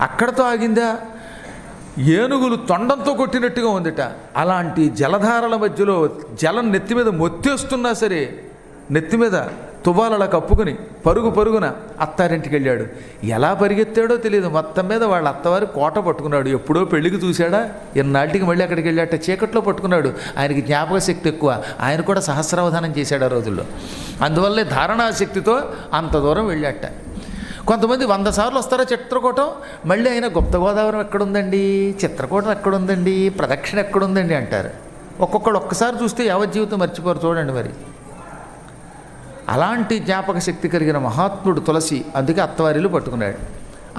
అక్కడతో ఆగిందా? ఏనుగులు తొండంతో కొట్టినట్టుగా ఉందిట. అలాంటి జలధారల మధ్యలో జలం నెత్తి మీద మొత్తేస్తున్నా సరే నెత్తి మీద తువ్వాలలా కప్పుకుని పరుగున అత్తారింటికి వెళ్ళాడు. ఎలా పరిగెత్తాడో తెలియదు. మొత్తం మీద వాళ్ళ అత్తవారి కోట పట్టుకున్నాడు. ఎప్పుడో పెళ్లికి చూశాడా, ఎన్నాటికి మళ్ళీ అక్కడికి వెళ్ళాట. చీకట్లో పట్టుకున్నాడు. ఆయనకి జ్ఞాపక శక్తి ఎక్కువ. ఆయన కూడా సహస్రావధానం చేశాడు ఆ రోజుల్లో. అందువల్లే ధారణాశక్తితో అంత దూరం వెళ్ళాట. కొంతమంది 100 సార్లు వస్తారా చిత్రకూటం, మళ్ళీ అయినా గుప్త గోదావరం ఎక్కడుందండి, చిత్రకూటం ఎక్కడుందండి, ప్రదక్షిణ ఎక్కడుందండి అంటారు. ఒక్కొక్కడు ఒక్కసారి చూస్తే యావజ్జీవితం మర్చిపోరు. చూడండి మరి. అలాంటి జ్ఞాపక శక్తి కలిగిన మహాత్ముడు తులసి. అందుకే అత్తవారిల్లు పట్టుకున్నాడు.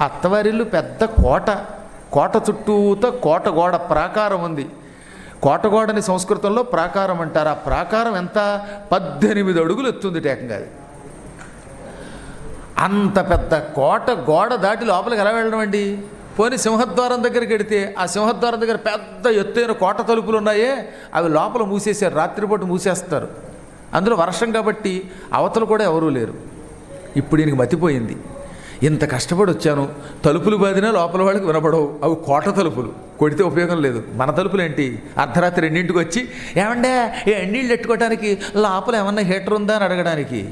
ఆ అత్తవారిల్లు పెద్ద కోట. కోట చుట్టూతో కోట గోడ ప్రాకారం ఉంది. కోటగోడని సంస్కృతంలో ప్రాకారం అంటారు. ఆ ప్రాకారం ఎంత? 18 అడుగులు ఎత్తుంది ఏకంగా. అది అంత పెద్ద కోట గోడ దాటి లోపలికి ఎలా వెళ్ళడం అండి? పోనీ సింహద్వారం దగ్గరికి వెడితే ఆ సింహద్వారం దగ్గర పెద్ద ఎత్తైన కోట తలుపులు ఉన్నాయే, అవి లోపల మూసేశారు. రాత్రిపూట మూసేస్తారు. అందులో వర్షం కాబట్టి అవతలు కూడా ఎవరూ లేరు. ఇప్పుడు ఈయనకి మతిపోయింది. ఇంత కష్టపడి వచ్చాను, తలుపులు బాదినా లోపల వాళ్ళకి వినపడవు. అవి కోట తలుపులు, కొడితే ఉపయోగం లేదు. మన తలుపులు ఏంటి? అర్ధరాత్రి 2ంటికి వచ్చి ఏమండే ఎన్నీళ్ళు పెట్టుకోవడానికి లోపల ఏమన్నా హీటర్ ఉందా అని అడగడానికి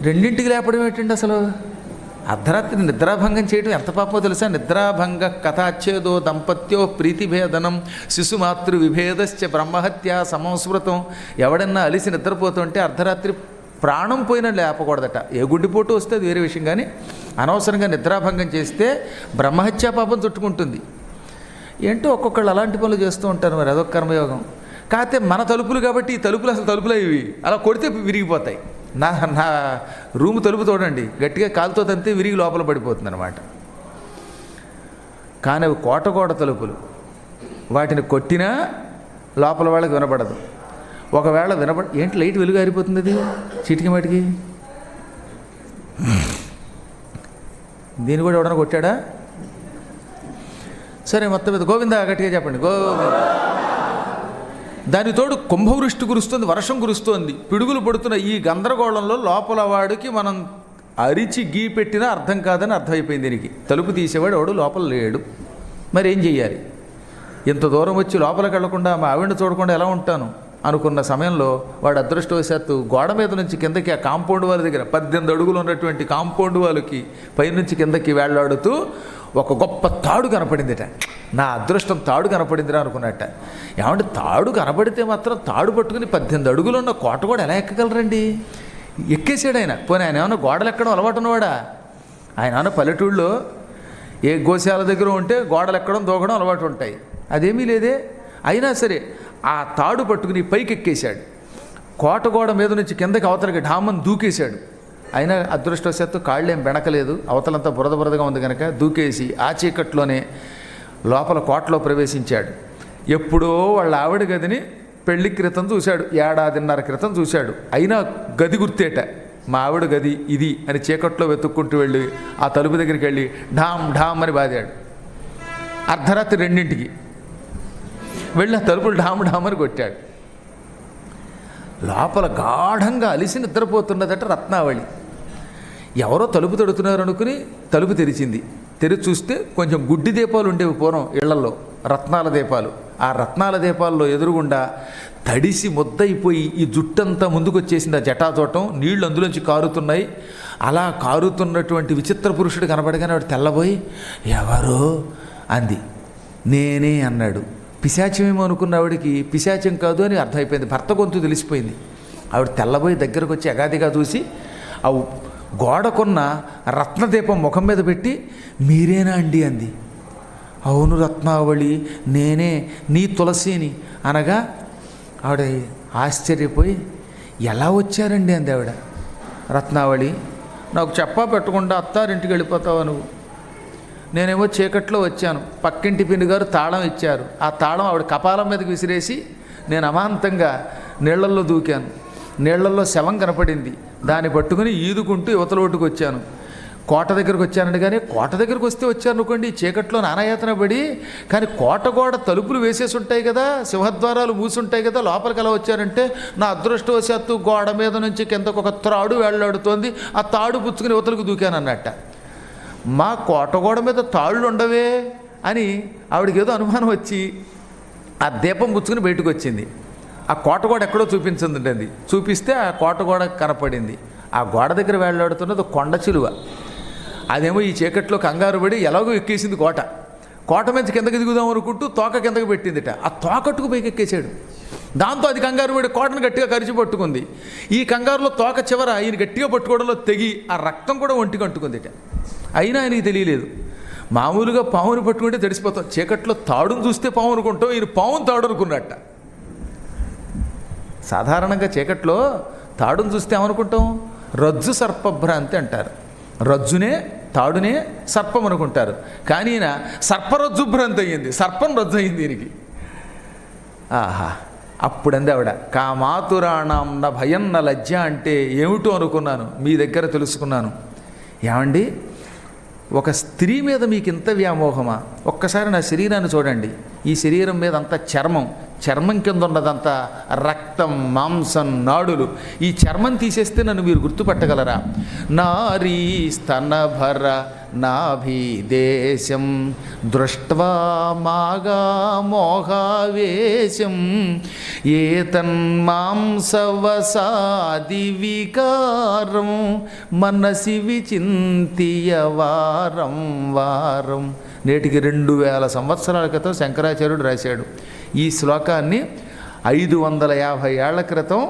2ంటికి లేపడం ఏంటండి అసలు? అర్ధరాత్రి నిద్రాభంగం చేయడం ఎంత పాపమో తెలుసా? నిద్రాభంగ కథాచ్ఛేదో దంపత్యో ప్రీతిభేదనం శిశుమాతృ విభేదశ్చ బ్రహ్మహత్య సంస్మృతం. ఎవడన్నా అలిసి నిద్రపోతుంటే అర్ధరాత్రి ప్రాణం పోయినా లేపకూడదట. ఏ గుండెపోటు వస్తే అది వేరే విషయం, కానీ అనవసరంగా నిద్రాభంగం చేస్తే బ్రహ్మహత్యా పాపం చుట్టుకుంటుంది. ఏంటో ఒక్కొక్కళ్ళు అలాంటి పనులు చేస్తూ ఉంటారు. మరి అదొక కర్మయోగం. కాకపోతే మన తలుపులు కాబట్టి ఈ తలుపులు అసలు తలుపులు ఇవి అలా కొడితే విరిగిపోతాయి. నా రూము తలుపు చూడండి, గట్టిగా కాలుతో తంతే విరిగి లోపల పడిపోతుంది అనమాట. కానీ అవి కోటగోడ తలుపులు. వాటిని కొట్టినా లోపల వాళ్ళకి వినపడదు. ఒకవేళ ఏంటి లైట్ వెలుగు ఆరిపోతుంది అది చీటికి మాటికి. దీన్ని కూడా ఎవడన్నా కొట్టాడా? సరే మొత్తం మీద గోవిందా గట్టిగా చెప్పండి, గోవింద. దాని తోడు కుంభవృష్టి కురుస్తుంది, వర్షం కురుస్తోంది, పిడుగులు పడుతున్న ఈ గందరగోళంలో లోపల వాడికి మనం అరిచి గీ పెట్టినా అర్థం కాదని అర్థమైపోయింది. దీనికి తలుపు తీసేవాడు ఎవడు లోపల లేడు. మరి ఏం చెయ్యాలి? ఇంత దూరం వచ్చి లోపలికి వెళ్లకుండా మా ఆవిడని చూడకుండా ఎలా ఉంటాను అనుకున్న సమయంలో వాడు అదృష్టవశాత్తు గోడ మీద నుంచి కిందకి ఆ కాంపౌండ్ వాళ్ళ దగ్గర 18 అడుగులు ఉన్నటువంటి కాంపౌండ్ వాళ్ళకి పైనుంచి కిందకి వేళ్లాడుతూ ఒక గొప్ప తాడు కనపడిందిట. నా అదృష్టం తాడు కనపడిందిరా అనుకున్నట్ట. ఏమంటే తాడు కనపడితే మాత్రం తాడు పట్టుకుని 18 అడుగులు ఉన్న కోట కూడా ఎలా ఎక్కగలరండి? ఎక్కేసాడు ఆయన. పోనీ ఆయన ఏమన్నా గోడలు ఎక్కడం అలవాటు ఉన్నవాడా? ఆయన ఏమన్నా పల్లెటూళ్ళలో ఏ గోశాల దగ్గర ఉంటే గోడలు ఎక్కడం దూకడం అలవాటు ఉంటాయి. అదేమీ లేదే. అయినా సరే ఆ తాడు పట్టుకుని పైకి ఎక్కేశాడు. కోటగోడ మీద నుంచి కిందకి అవతలకి ఢామని దూకేశాడు. అయినా అదృష్టవశాత్తు కాళ్ళేం బెణకలేదు. అవతలంతా బురదగా ఉంది కనుక దూకేసి ఆ చీకట్లోనే లోపల కోటలో ప్రవేశించాడు. ఎప్పుడో వాళ్ళ ఆవిడ గదిని పెళ్లి క్రితం చూశాడు, 1.5 క్రితం చూశాడు. అయినా గది గుర్తేట. మా ఆవిడ గది ఇది అని చీకట్లో వెతుక్కుంటూ వెళ్ళి ఆ తలుపు దగ్గరికి వెళ్ళి ఢామ్ ఢామ్ అని బాదాడు. అర్ధరాత్రి 2ంటికి వెళ్ళి ఆ తలుపులు ఢామ్ ఢామ్ అని కొట్టాడు. లోపల గాఢంగా అలిసి నిద్రపోతున్నదట రత్నావళి. ఎవరో తలుపు తడుతున్నారు అనుకుని తలుపు తెరిచింది. తెరిచి చూస్తే కొంచెం గుడ్డి దీపాలు ఉండేవి పూర్వం ఇళ్లలో, రత్నాల దీపాలు. ఆ రత్నాల దీపాల్లో ఎదురుగుండా తడిసి ముద్దయిపోయి ఈ జుట్టంతా ముందుకు వచ్చేసింది. ఆ జటాజోటం నీళ్లు అందులోంచి కారుతున్నాయి. అలా కారుతున్నటువంటి విచిత్ర పురుషుడు కనపడగానే వాడు తెల్లబోయి ఎవరు అంది. నేనే అన్నాడు. పిశాచమేమో అనుకున్న ఆవిడికి పిశాచం కాదు అని అర్థమైపోయింది. భర్త గొంతు తెలిసిపోయింది. ఆవిడ తెల్లబోయి దగ్గరకు వచ్చి అగాదిగా చూసి ఆ గోడకున్న రత్నదీపం ముఖం మీద పెట్టి మీరేనా అండి అంది. అవును రత్నావళి, నేనే, నీ తులసిని అనగా ఆవిడ ఆశ్చర్యపోయి ఎలా వచ్చారండి అంది ఆవిడ. రత్నావళి, నాకు చెప్పా పెట్టకుండా అత్తారింటికి వెళ్ళిపోతావా నువ్వు? నేనేమో చీకట్లో వచ్చాను. పక్కింటి పిన్ని గారు తాళం ఇచ్చారు. ఆ తాళం ఆవిడ కపాలం మీదకి విసిరేసి నేను అమాంతంగా నీళ్లల్లో దూకాను. నీళ్లల్లో శవం కనపడింది. దాన్ని పట్టుకుని ఈదుకుంటూ యువతలోటుకు వచ్చాను. కోట దగ్గరకు వచ్చానండి. కానీ కోట దగ్గరకు వస్తే వచ్చాను అనుకోండి, చీకట్లో నానాయాతన పడి. కానీ కోట గోడ తలుపులు వేసేసి ఉంటాయి కదా, సింహద్వారాలు మూసుంటాయి కదా, లోపలికి ఎలా వచ్చారంటే నా అదృష్టవశాత్తు గోడ మీద నుంచి కిందకు ఒక త్రాడు వేళ్లాడుతోంది. ఆ తాడు పుచ్చుకుని యువతలకు దూకాను అన్నట్ట. మా కోటగోడ మీద తాళ్ళు ఉండవే అని ఆవిడకి ఏదో అనుమానం వచ్చి ఆ దీపం పుచ్చుకుని బయటకు వచ్చింది. ఆ కోటగోడ ఎక్కడో చూపించిందండి. చూపిస్తే ఆ కోటగోడ కనపడింది. ఆ గోడ దగ్గర వేలాడుతున్నది కొండ చిలువ. అదేమో ఈ చీకట్లో కంగారు పడి ఎలాగో ఎక్కేసింది కోట. కోట మంచి కిందకి దిగుదాం అనుకుంటూ తోక కిందకి పెట్టిందిట. ఆ తోకట్టుకు పైకి ఎక్కేసాడు. దాంతో అది కంగారు పడి కోటను గట్టిగా కరిచి పట్టుకుంది. ఈ కంగారులో తోక చివర ఈయన గట్టిగా పట్టుకోవడంలో తెగి ఆ రక్తం కూడా ఒంటికి అంటుకుందిట. అయినా ఆయనకి తెలియలేదు. మామూలుగా పావును పట్టుకుంటే తడిసిపోతాం, చీకట్లో తాడును చూస్తే పాము అనుకుంటాం, ఈయన పావును తాడు అనుకున్నట్ట. సాధారణంగా చీకట్లో తాడును చూస్తే ఏమనుకుంటాం? రజ్జు సర్పభ్రాంతి అంటారు. రజ్జునే తాడునే సర్పం అనుకుంటారు. కానీ ఈయన సర్పరజ్జు భ్రాంతి అయ్యింది, సర్పం రజ్జు అయింది దీనికి. ఆహా, అప్పుడంది ఆవిడ, కామాతురాణం నా భయం నా లజ్జ అంటే ఏమిటో అనుకున్నాను, మీ దగ్గర తెలుసుకున్నాను. ఏమండి, ఒక స్త్రీ మీద మీకు ఇంత వ్యామోహమా? ఒక్కసారి నా శరీరాన్ని చూడండి. ఈ శరీరం మీద అంతా చర్మం, చర్మం కింద ఉన్నదంతా రక్తం, మాంసం, నాడులు. ఈ చర్మం తీసేస్తే నన్ను మీరు గుర్తుపట్టగలరా? నారీ స్తనభర నాభిదేశం దృష్ట్వా మాగా మోహావేశం ఏతన్మాంసవసాది వికారం మనసి విచింతియ వారం వారం. నేటికి 2000 సంవత్సరాల క్రితం శంకరాచార్యుడు రాశాడు ఈ శ్లోకాన్ని. 550 ఏళ్ల క్రితం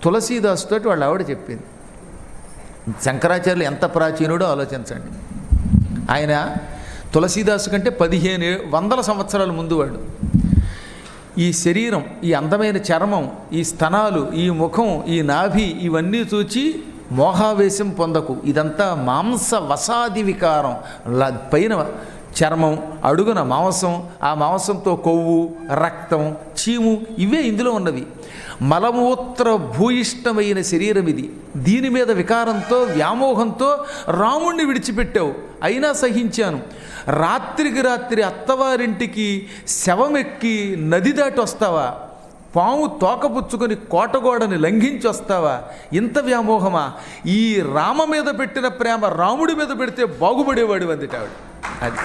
తులసీదాసుతోటి వాళ్ళ ఆవిడ చెప్పింది. శంకరాచార్యులు ఎంత ప్రాచీనుడో ఆలోచించండి. ఆయన తులసీదాసు కంటే 1500 సంవత్సరాల ముందు వాడు. ఈ శరీరం, ఈ అందమైన చర్మం, ఈ స్తనాలు, ఈ ముఖం, ఈ నాభి ఇవన్నీ చూచి మోహావేశం పొందకు. ఇదంతా మాంస వసాది వికారం. పైన చర్మం, అడుగున మాంసం, ఆ మాంసంతో కొవ్వు, రక్తం, చీము ఇవే ఇందులో ఉన్నవి. మలమూత్ర భూయిష్టమైన శరీరం ఇది. దీని మీద వికారంతో, వ్యామోహంతో రాముణ్ణి విడిచిపెట్టావు. అయినా సహించాను. రాత్రికి రాత్రి అత్తవారింటికి శవమెక్కి నది దాటి వస్తావా? పాము తోకపుచ్చుకొని కోటగోడని లంఘించి వస్తావా? ఇంత వ్యామోహమా? ఈ రామ మీద పెట్టిన ప్రేమ రాముడి మీద పెడితే బాగుపడేవాడు వందిటావిడ. అది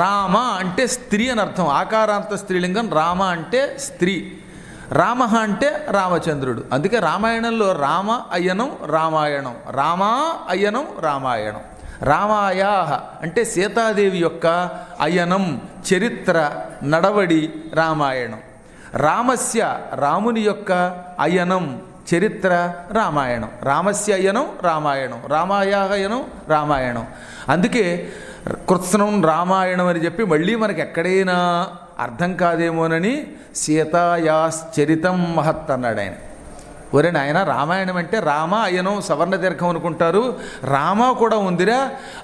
రామ అంటే స్త్రీ అని అర్థం. ఆకారాంత స్త్రీలింగం. రామ అంటే స్త్రీ, రామ అంటే రామచంద్రుడు. అందుకే రామాయణంలో రామ అయ్యనం రామాయణం, రామా అయ్యనం రామాయణం. రామాయా అంటే సీతాదేవి యొక్క అయనం, చరిత్ర, నడవడి రామాయణం. రామస్య రాముని యొక్క అయనం, చరిత్ర రామాయణం. రామస్య అయనం రామాయణం, రామాయా అయనం రామాయణం. అందుకే కృత్స్నం రామాయణం అని చెప్పి మళ్ళీ మనకి ఎక్కడైనా అర్థం కాదేమోనని సీతాయాశ్చరితం మహత్ అన్నాడు ఆయన. ఒరే నాయన, రామాయణం అంటే రామ అయనం సవర్ణ దీర్ఘం అనుకుంటారు, రామ కూడా ఉందిరా,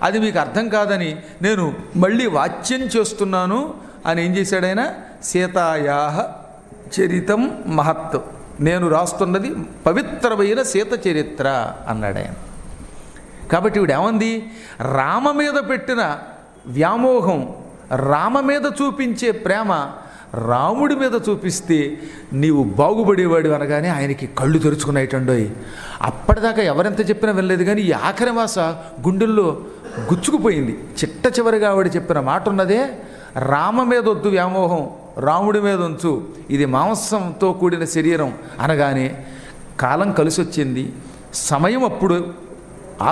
అది మీకు అర్థం కాదని నేను మళ్ళీ వాచ్యం చేస్తున్నాను అని ఏం చేశాడు ఆయన? సీతాయా చరితం మహత్, నేను రాస్తున్నది పవిత్రమైన సీత చరిత్ర అన్నాడు ఆయన. కాబట్టి ఇవిడేమంది? రామ మీద పెట్టిన వ్యామోహం, రామ మీద చూపించే ప్రేమ రాముడి మీద చూపిస్తే నీవు బాగుపడేవాడు అనగానే ఆయనకి కళ్ళు తెరుచుకున్నాయిటండోయ్. అప్పటిదాకా ఎవరెంత చెప్పినా వెళ్ళలేదు, కానీ ఈ ఆఖరి మాస గుండెల్లో గుచ్చుకుపోయింది. చిట్ట చివరిగా ఆవిడ చెప్పిన మాట ఉన్నదే, రామ మీద వద్దు వ్యామోహం, రాముడి మీద ఉంచు, ఇది మాంసంతో కూడిన శరీరం అనగానే కాలం కలిసి వచ్చింది. సమయం అప్పుడు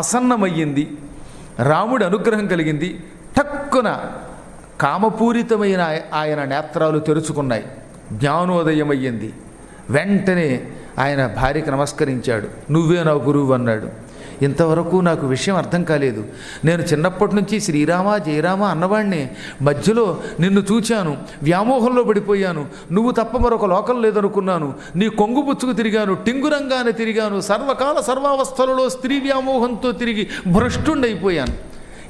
ఆసన్నమయ్యింది. రాముడి అనుగ్రహం కలిగింది. టక్కున కామపూరితమైన ఆయన నేత్రాలు తెరుచుకున్నాయి. జ్ఞానోదయమయ్యింది. వెంటనే ఆయన భార్యకి నమస్కరించాడు. నువ్వే నా గురువు అన్నాడు. ఇంతవరకు నాకు విషయం అర్థం కాలేదు. నేను చిన్నప్పటి నుంచి శ్రీరామ జయరామ అన్నవాణ్ణి, మధ్యలో నిన్ను చూచాను, వ్యామోహంలో పడిపోయాను, నువ్వు తప్ప మరొక లోకం లేదనుకున్నాను, నీ కొంగుపుచ్చుకు తిరిగాను, టింగురంగానే తిరిగాను, సర్వకాల సర్వావస్థలలో స్త్రీ వ్యామోహంతో తిరిగి భ్రష్టుండైపోయాను.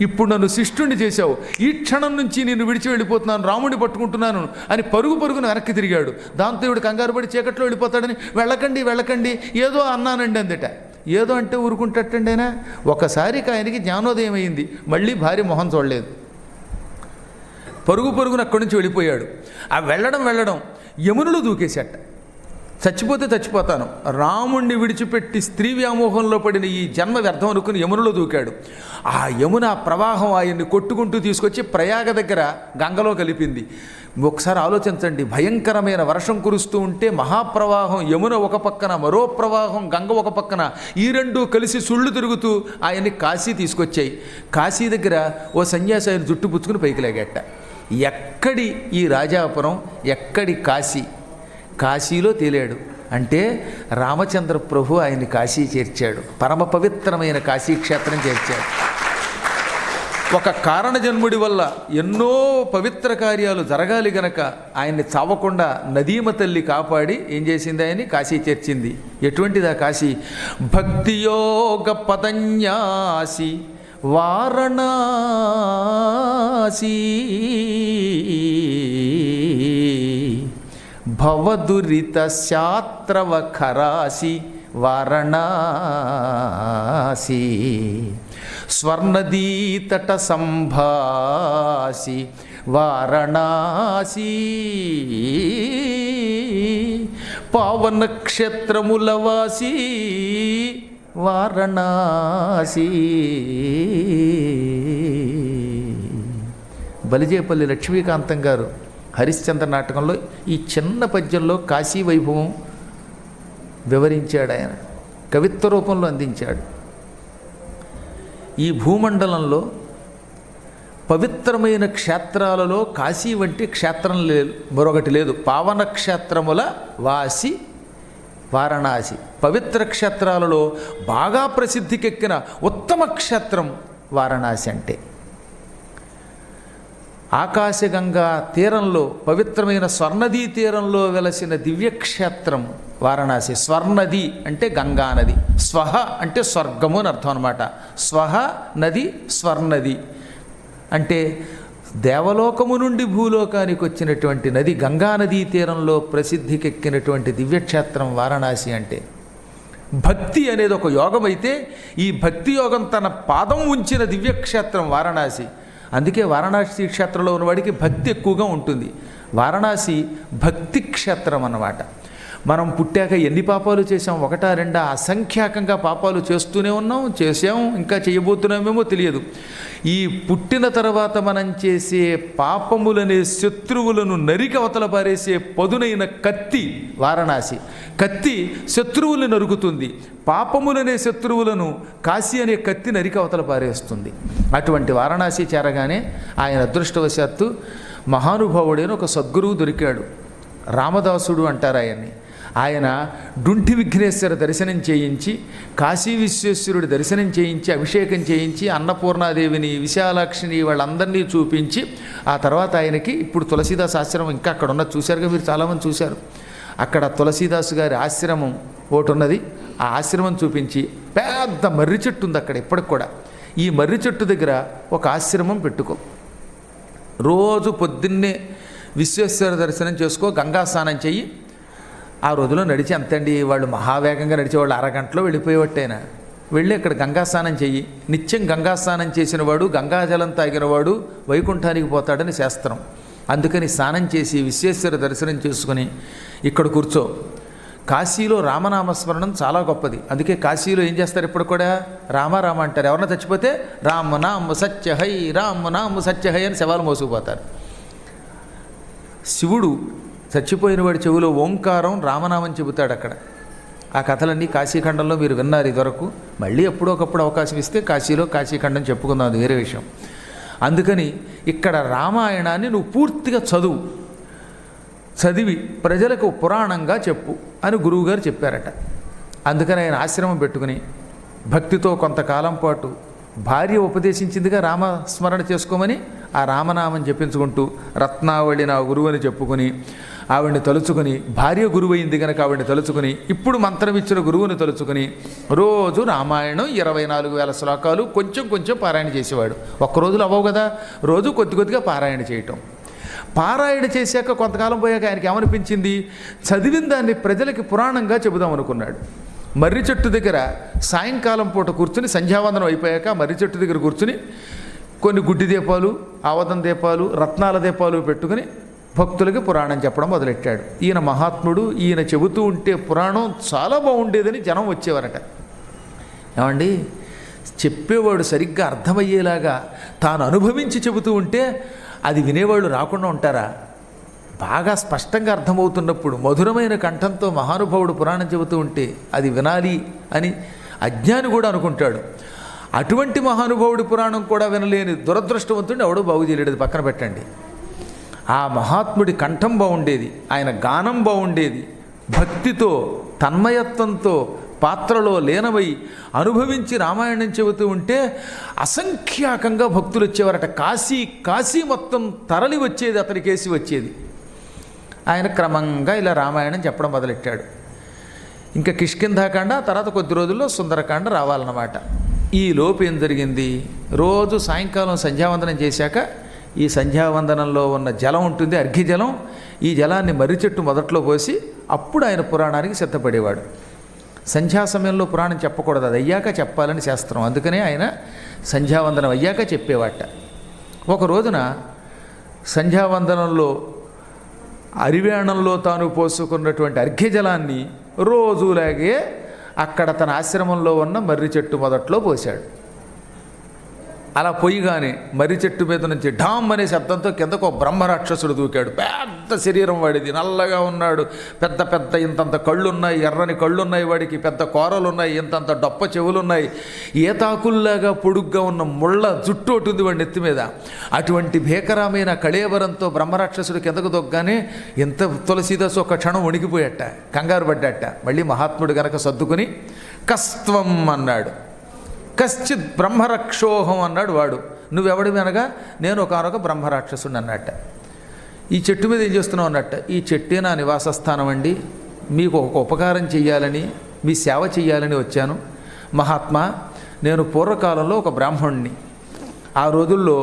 ఇప్పుడు నన్ను శిష్టుణ్ణి చేశావు, ఈ క్షణం నుంచి నేను విడిచి వెళ్ళిపోతున్నాను, రాముడిని పట్టుకుంటున్నాను అని పరుగు పరుగున వెనక్కి తిరిగాడు. దాంతో ఇవిడు కంగారు పడి చీకట్లో వెళ్ళిపోతాడని వెళ్ళకండి వెళ్ళకండి ఏదో అన్నానండి అందట. ఏదో అంటే ఊరుకుంటట్టండి అయినా. ఒకసారికి ఆయనకి జ్ఞానోదయం అయింది. మళ్ళీ భార్య మొహం చూడలేదు. పరుగు పరుగున అక్కడి నుంచి వెళ్ళిపోయాడు. ఆ వెళ్ళడం యమునులు దూకేశాట. చచ్చిపోతే చచ్చిపోతాను, రాముణ్ణి విడిచిపెట్టి స్త్రీ వ్యామోహంలో పడిన ఈ జన్మ వ్యర్థం అనుకుని యమునలో దూకాడు. ఆ యమున ప్రవాహం ఆయన్ని కొట్టుకుంటూ తీసుకొచ్చి ప్రయాగ దగ్గర గంగలో కలిపింది. ఒకసారి ఆలోచించండి, భయంకరమైన వర్షం కురుస్తూ ఉంటే మహాప్రవాహం యమున ఒక పక్కన, మరో ప్రవాహం గంగ ఒక పక్కన, ఈ రెండూ కలిసి సుళ్ళు తిరుగుతూ ఆయన్ని కాశీ తీసుకొచ్చాయి. కాశీ దగ్గర ఓ సన్యాసి ఆయన జుట్టు పుచ్చుకుని పైకి లాగేట. ఎక్కడి ఈ రాజాపురం, ఎక్కడి కాశీ? కాశీలో తేలాడు. అంటే రామచంద్ర ప్రభు ఆయన్ని కాశీ చేర్చాడు, పరమ పవిత్రమైన కాశీక్షేత్రం చేర్చాడు. ఒక కారణజన్ముడి వల్ల ఎన్నో పవిత్ర కార్యాలు జరగాలి గనక ఆయన్ని చావకుండా నదీమ తల్లి కాపాడి ఏం చేసింది, ఆయన్ని కాశీ చేర్చింది. ఎటువంటిదా కాశీ? భక్తియోగ పదన్యాసి వారణాసి భవదురిత శాత్రవ ఖరాసి వారణాసి స్వర్ణదీతట సంభాసి వారణాసి పావన క్షేత్రములవాసి వారణాసి. బలిజేపల్లి లక్ష్మీకాంతం గారు హరిశ్చంద్ర నాటకంలో ఈ చిన్న పద్యంలో కాశీ వైభవం వివరించాడు. ఆయన కవిత్వ రూపంలో అందించాడు. ఈ భూమండలంలో పవిత్రమైన క్షేత్రాలలో కాశీ వంటి క్షేత్రం లేదు, మరొకటి లేదు. పావన క్షేత్రముల వాసి వారణాసి. పవిత్ర క్షేత్రాలలో బాగా ప్రసిద్ధికెక్కిన ఉత్తమ క్షేత్రం వారణాసి. అంటే ఆకాశగంగా తీరంలో పవిత్రమైన స్వర్ణదీ తీరంలో వెలసిన దివ్యక్షేత్రం వారణాసి. స్వర్ణది అంటే గంగానది, స్వహ అంటే స్వర్గము అని అర్థం అనమాట. స్వహ నది స్వర్ణది అంటే దేవలోకము నుండి భూలోకానికి వచ్చినటువంటి నది. గంగానదీ తీరంలో ప్రసిద్ధికెక్కినటువంటి దివ్యక్షేత్రం వారణాసి. అంటే భక్తి అనేది ఒక యోగం అయితే ఈ భక్తి యోగం తన పాదం ఉంచిన దివ్యక్షేత్రం వారణాసి. అందుకే వారణాసి క్షేత్రంలో ఉన్నవాడికి భక్తి ఎక్కువగా ఉంటుంది. వారణాసి భక్తి క్షేత్రం అన్నమాట. మనం పుట్టాక ఎన్ని పాపాలు చేసాం, ఒకటా రెండా, అసంఖ్యాకంగా పాపాలు చేస్తూనే ఉన్నాం, చేసాం, ఇంకా చేయబోతున్నామేమో తెలియదు. ఈ పుట్టిన తర్వాత మనం చేసే పాపములనే శత్రువులను నరికి అవతల పారేసే పదునైన కత్తి వారణాసి. కత్తి శత్రువులను నరుకుతుంది, పాపములనే శత్రువులను కాశీ అనే కత్తి నరికి అవతల పారేస్తుంది. అటువంటి వారణాసి చేరగానే ఆయన అదృష్టవశాత్తు మహానుభావుడైన ఒక సద్గురువు దొరికాడు. రామదాసుడు అంటారు ఆయన్ని. ఆయన డుంఠి విఘ్నేశ్వర దర్శనం చేయించి, కాశీ విశ్వేశ్వరుడి దర్శనం చేయించి, అభిషేకం చేయించి, అన్నపూర్ణాదేవిని, విశాలాక్షిని వాళ్ళందరినీ చూపించి, ఆ తర్వాత ఆయనకి ఇప్పుడు తులసీదాస్ ఆశ్రమం ఇంకా అక్కడ ఉన్నది చూశారుగా మీరు, చాలామంది చూశారు. అక్కడ తులసీదాసు గారి ఆశ్రమం ఒకటి ఉన్నది. ఆ ఆశ్రమం చూపించి పెద్ద మర్రి చెట్టు ఉంది అక్కడ ఇప్పటికి కూడా. ఈ మర్రి చెట్టు దగ్గర ఒక ఆశ్రమం పెట్టుకో, రోజు పొద్దున్నే విశ్వేశ్వర దర్శనం చేసుకో, గంగా స్నానం చెయ్యి. ఆ రోజులో నడిచి అంతండి, వాళ్ళు మహావేగంగా నడిచేవాళ్ళు, అరగంటలో వెళ్ళిపోయేవట్టేనా. వెళ్ళి అక్కడ గంగా స్నానం చెయ్యి. నిత్యం గంగా స్నానం చేసినవాడు, గంగాజలం తాగినవాడు వైకుంఠానికి పోతాడని శాస్త్రం. అందుకని స్నానం చేసి విశ్వేశ్వర దర్శనం చేసుకుని ఇక్కడ కూర్చో. కాశీలో రామనామస్మరణం చాలా గొప్పది. అందుకే కాశీలో ఏం చేస్తారు, ఇప్పుడు కూడా రామ రామ అంటారు. ఎవరన్నా చచ్చిపోతే రామ నామ సత్యహై, రామ నామ సత్యహై అని శవాలు మోసుకుపోతారు. శివుడు చచ్చిపోయిన వాడి చెవిలో ఓంకారం రామనామం చెబుతాడు అక్కడ. ఆ కథలన్నీ కాశీఖండంలో మీరు విన్నారు ఇదివరకు. మళ్ళీ ఎప్పుడో ఒకప్పుడు అవకాశం ఇస్తే కాశీలో కాశీఖండం చెప్పుకుందాం, అది వేరే విషయం. అందుకని ఇక్కడ రామాయణాన్ని నువ్వు పూర్తిగా చదివి ప్రజలకు పురాణంగా చెప్పు అని గురువుగారు చెప్పారట. అందుకని ఆయన ఆశ్రమం పెట్టుకుని భక్తితో కొంతకాలం పాటు భార్య ఉపదేశించిందిగా రామస్మరణ చేసుకోమని ఆ రామనామం చెప్పించుకుంటూ రత్నావళి నా గురువు అని చెప్పుకుని ఆవిడ్ని తలుచుకుని, భార్య గురువైంది కనుక ఆవిడ్ని తలుచుకుని, ఇప్పుడు మంత్రం ఇచ్చిన గురువుని తలుచుకుని రోజు రామాయణం 24,000 శ్లోకాలు కొంచెం కొంచెం పారాయణ చేసేవాడు. ఒక్క రోజులు అవ్వవు కదా, రోజు కొద్ది కొద్దిగా పారాయణ చేయటం. పారాయణ చేశాక కొంతకాలం పోయాక ఆయనకి ఏమనిపించింది, చదివిన దాన్ని ప్రజలకి పురాణంగా చెబుదాం అనుకున్నాడు. మర్రి చెట్టు దగ్గర సాయంకాలం పూట కూర్చుని, సంధ్యావందనం అయిపోయాక మర్రి చెట్టు దగ్గర కూర్చుని కొన్ని గుడ్డి దీపాలు, ఆవదం దీపాలు, రత్నాల దీపాలు పెట్టుకుని భక్తులకి పురాణం చెప్పడం మొదలెట్టాడు. ఈయన మహాత్ముడు, ఈయన చెబుతూ ఉంటే పురాణం చాలా బాగుండేదని జనం వచ్చేవారట. ఏమండి, చెప్పేవాడు సరిగ్గా అర్థమయ్యేలాగా తాను అనుభవించి చెబుతూ ఉంటే అది వినేవాళ్ళు రాకుండా ఉంటారా? బాగా స్పష్టంగా అర్థమవుతున్నప్పుడు మధురమైన కంఠంతో మహానుభావుడు పురాణం చెబుతూ ఉంటే అది వినాలి అని అజ్ఞాని కూడా అనుకుంటాడు. అటువంటి మహానుభావుడి పురాణం కూడా వినలేని దురదృష్టవంతుడిని ఎవడో బాగు చేయలేడు, పక్కన పెట్టండి. ఆ మహాత్ముడి కంఠం బాగుండేది, ఆయన గానం బాగుండేది, భక్తితో తన్మయత్వంతో పాత్రలో లీనమై అనుభవించి రామాయణం చెబుతూ ఉంటే అసంఖ్యాకంగా భక్తులు వచ్చేవారట. కాశీ మొత్తం తరలి వచ్చేది, అతనికేసి వచ్చేది. ఆయన క్రమంగా ఇలా రామాయణం చెప్పడం మొదలెట్టాడు. ఇంకా కిష్కింధాకాండ, తర్వాత కొద్ది రోజుల్లో సుందరకాండ రావాలన్నమాట. ఈ లోపు ఏం జరిగింది? రోజు సాయంకాలం సంధ్యావందనం చేశాక ఈ సంధ్యావందనంలో ఉన్న జలం ఉంటుంది, అర్ఘ్యజలం. ఈ జలాన్ని మర్రి చెట్టు మొదట్లో పోసి అప్పుడు ఆయన పురాణానికి సిద్ధపడేవాడు. సంధ్యా సమయంలో పురాణం చెప్పకూడదు, అది అయ్యాక చెప్పాలని శాస్త్రం. అందుకనే ఆయన సంధ్యావందనం అయ్యాక చెప్పేవాట. ఒక రోజున సంధ్యావందనంలో అరివేణంలో తాను పోసుకున్నటువంటి అర్ఘ్యజలాన్ని రోజులాగే అక్కడ తన ఆశ్రమంలో ఉన్న మర్రి చెట్టు మొదట్లో పోశాడు. అలా పొయ్యిగానే మర్రి చెట్టు మీద నుంచి ఢామ్ అనే శబ్దంతో కిందకు ఒక బ్రహ్మరాక్షసుడు దూకాడు. పెద్ద శరీరం వాడిది, నల్లగా ఉన్నాడు, పెద్ద పెద్ద ఇంతంత కళ్ళున్నాయి, ఎర్రని కళ్ళున్నాయి, వాడికి పెద్ద కూరలున్నాయి, ఇంతంత డొప్ప చెవులున్నాయి, ఏతాకుల్లాగా పొడుగ్గా ఉన్న ముళ్ళ జుట్టు ఒకటి ఉంది వాడి నెత్తి మీద. అటువంటి భీకరమైన కళేవరంతో బ్రహ్మరాక్షసుడు కిందకు దొగ్గానే ఇంత తులసీదాసు ఒక క్షణం వణికిపోయట, కంగారు పడ్డట. మళ్ళీ మహాత్ముడు గనక సర్దుకుని కస్త్వం అన్నాడు. కశ్చిత్ బ్రహ్మరక్షోహం అన్నాడు వాడు. నువ్వెవడివి అనగా నేను ఒకనొక బ్రహ్మరాక్షసుని అన్నట్ట. ఈ చెట్టు మీద ఏం చేస్తున్నావు అన్నట్ట. ఈ చెట్టే నా నివాస స్థానం అండి, మీకు ఒక ఉపకారం చెయ్యాలని, మీ సేవ చెయ్యాలని వచ్చాను. మహాత్మా, నేను పూర్వకాలంలో ఒక బ్రాహ్మణుణ్ణి. ఆ రోజుల్లో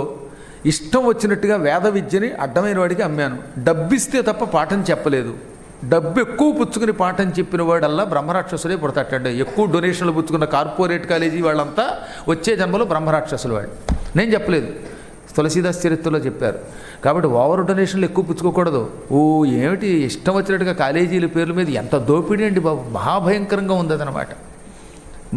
ఇష్టం వచ్చినట్టుగా వేద విద్యని అడ్డమైన వాడికి అమ్మాను. డబ్బిస్తే తప్ప పాఠం చెప్పలేదు. డబ్బు ఎక్కువ పుచ్చుకుని పాఠం చెప్పిన వాడల్లా బ్రహ్మరాక్షసులే పుడతాడు. ఎక్కువ డొనేషన్లు పుచ్చుకున్న కార్పొరేట్ కాలేజీ వాళ్ళంతా వచ్చే జన్మలో బ్రహ్మరాక్షసులు వాడు. నేను చెప్పలేదు, తులసీదాస్ చరిత్రలో చెప్పారు. కాబట్టి ఓవర్ డొనేషన్లు ఎక్కువ పుచ్చుకోకూడదు. ఏమిటి ఇష్టం వచ్చినట్టుగా కాలేజీల పేర్ల మీద ఎంత దోపిడీ అండి బాబు, మహాభయంకరంగా ఉంది అదనమాట.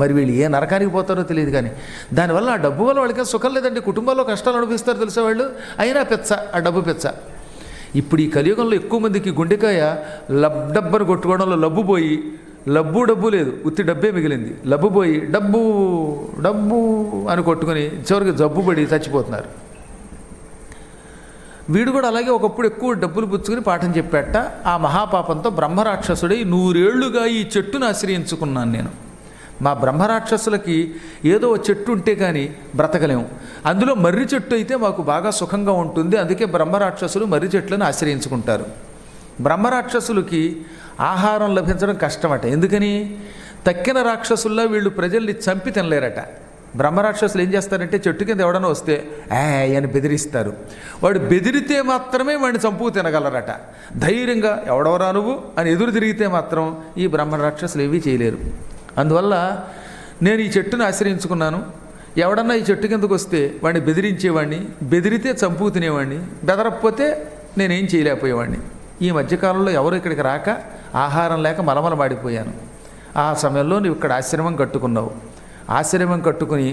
మరి వీళ్ళు ఏ నరకానికి పోతారో తెలియదు. కానీ దానివల్ల ఆ డబ్బు వల్ల వాళ్ళకి సుఖం లేదండి, కుటుంబాల్లో కష్టాలు అనుభవిస్తారు తెలుసా వాళ్ళు. అయినా పెచ్చ, ఆ డబ్బు పెచ్చ. ఇప్పుడు ఈ కలియుగంలో ఎక్కువ మందికి గుండెకాయ డబ్బని కొట్టుకోవడంలో లబ్బు పోయి, డబ్బు లేదు, ఉత్తి డబ్బే మిగిలింది. లబ్బు పోయి డబ్బు డబ్బు అని కొట్టుకొని చివరికి జబ్బు పడి చచ్చిపోతున్నారు. వీడు కూడా అలాగే ఒకప్పుడు ఎక్కువ డబ్బులు పుచ్చుకుని పాఠం చెప్పాట. ఆ మహాపాపంతో బ్రహ్మరాక్షసుడై 100 ఏళ్లుగా ఈ చెట్టును ఆశ్రయించుకున్నాను నేను. మా బ్రహ్మరాక్షసులకి ఏదో చెట్టు ఉంటే కానీ బ్రతకలేము. అందులో మర్రి చెట్టు అయితే మాకు బాగా సుఖంగా ఉంటుంది. అందుకే బ్రహ్మరాక్షసులు మర్రి చెట్లను ఆశ్రయించుకుంటారు. బ్రహ్మరాక్షసులకి ఆహారం లభించడం కష్టమట. ఎందుకని? తక్కిన రాక్షసుల్లా వీళ్ళు ప్రజల్ని చంపి తినలేరట. బ్రహ్మరాక్షసులు ఏం చేస్తారంటే చెట్టు కింద ఎవడన్నా వస్తే అని బెదిరిస్తారు. వాడు బెదిరితే మాత్రమే వాడిని చంపుకు తినగలరట. ధైర్యంగా ఎవడవరా నువ్వు అని ఎదురు తిరిగితే మాత్రం ఈ బ్రహ్మరాక్షసులు ఏవీ చేయలేరు. అందువల్ల నేను ఈ చెట్టును ఆశ్రయించుకున్నాను. ఎవడన్నా ఈ చెట్టు కిందకు వస్తే వాడిని బెదిరించేవాడిని, బెదిరితే చంపుకు తినేవాడిని, బెదరకపోతే నేనేం చేయలేకపోయేవాడిని. ఈ మధ్యకాలంలో ఎవరు ఇక్కడికి రాక ఆహారం లేక మలమల మాడిపోయాను. ఆ సమయంలో నువ్వు ఇక్కడ ఆశ్రమం కట్టుకున్నావు. ఆశ్రమం కట్టుకుని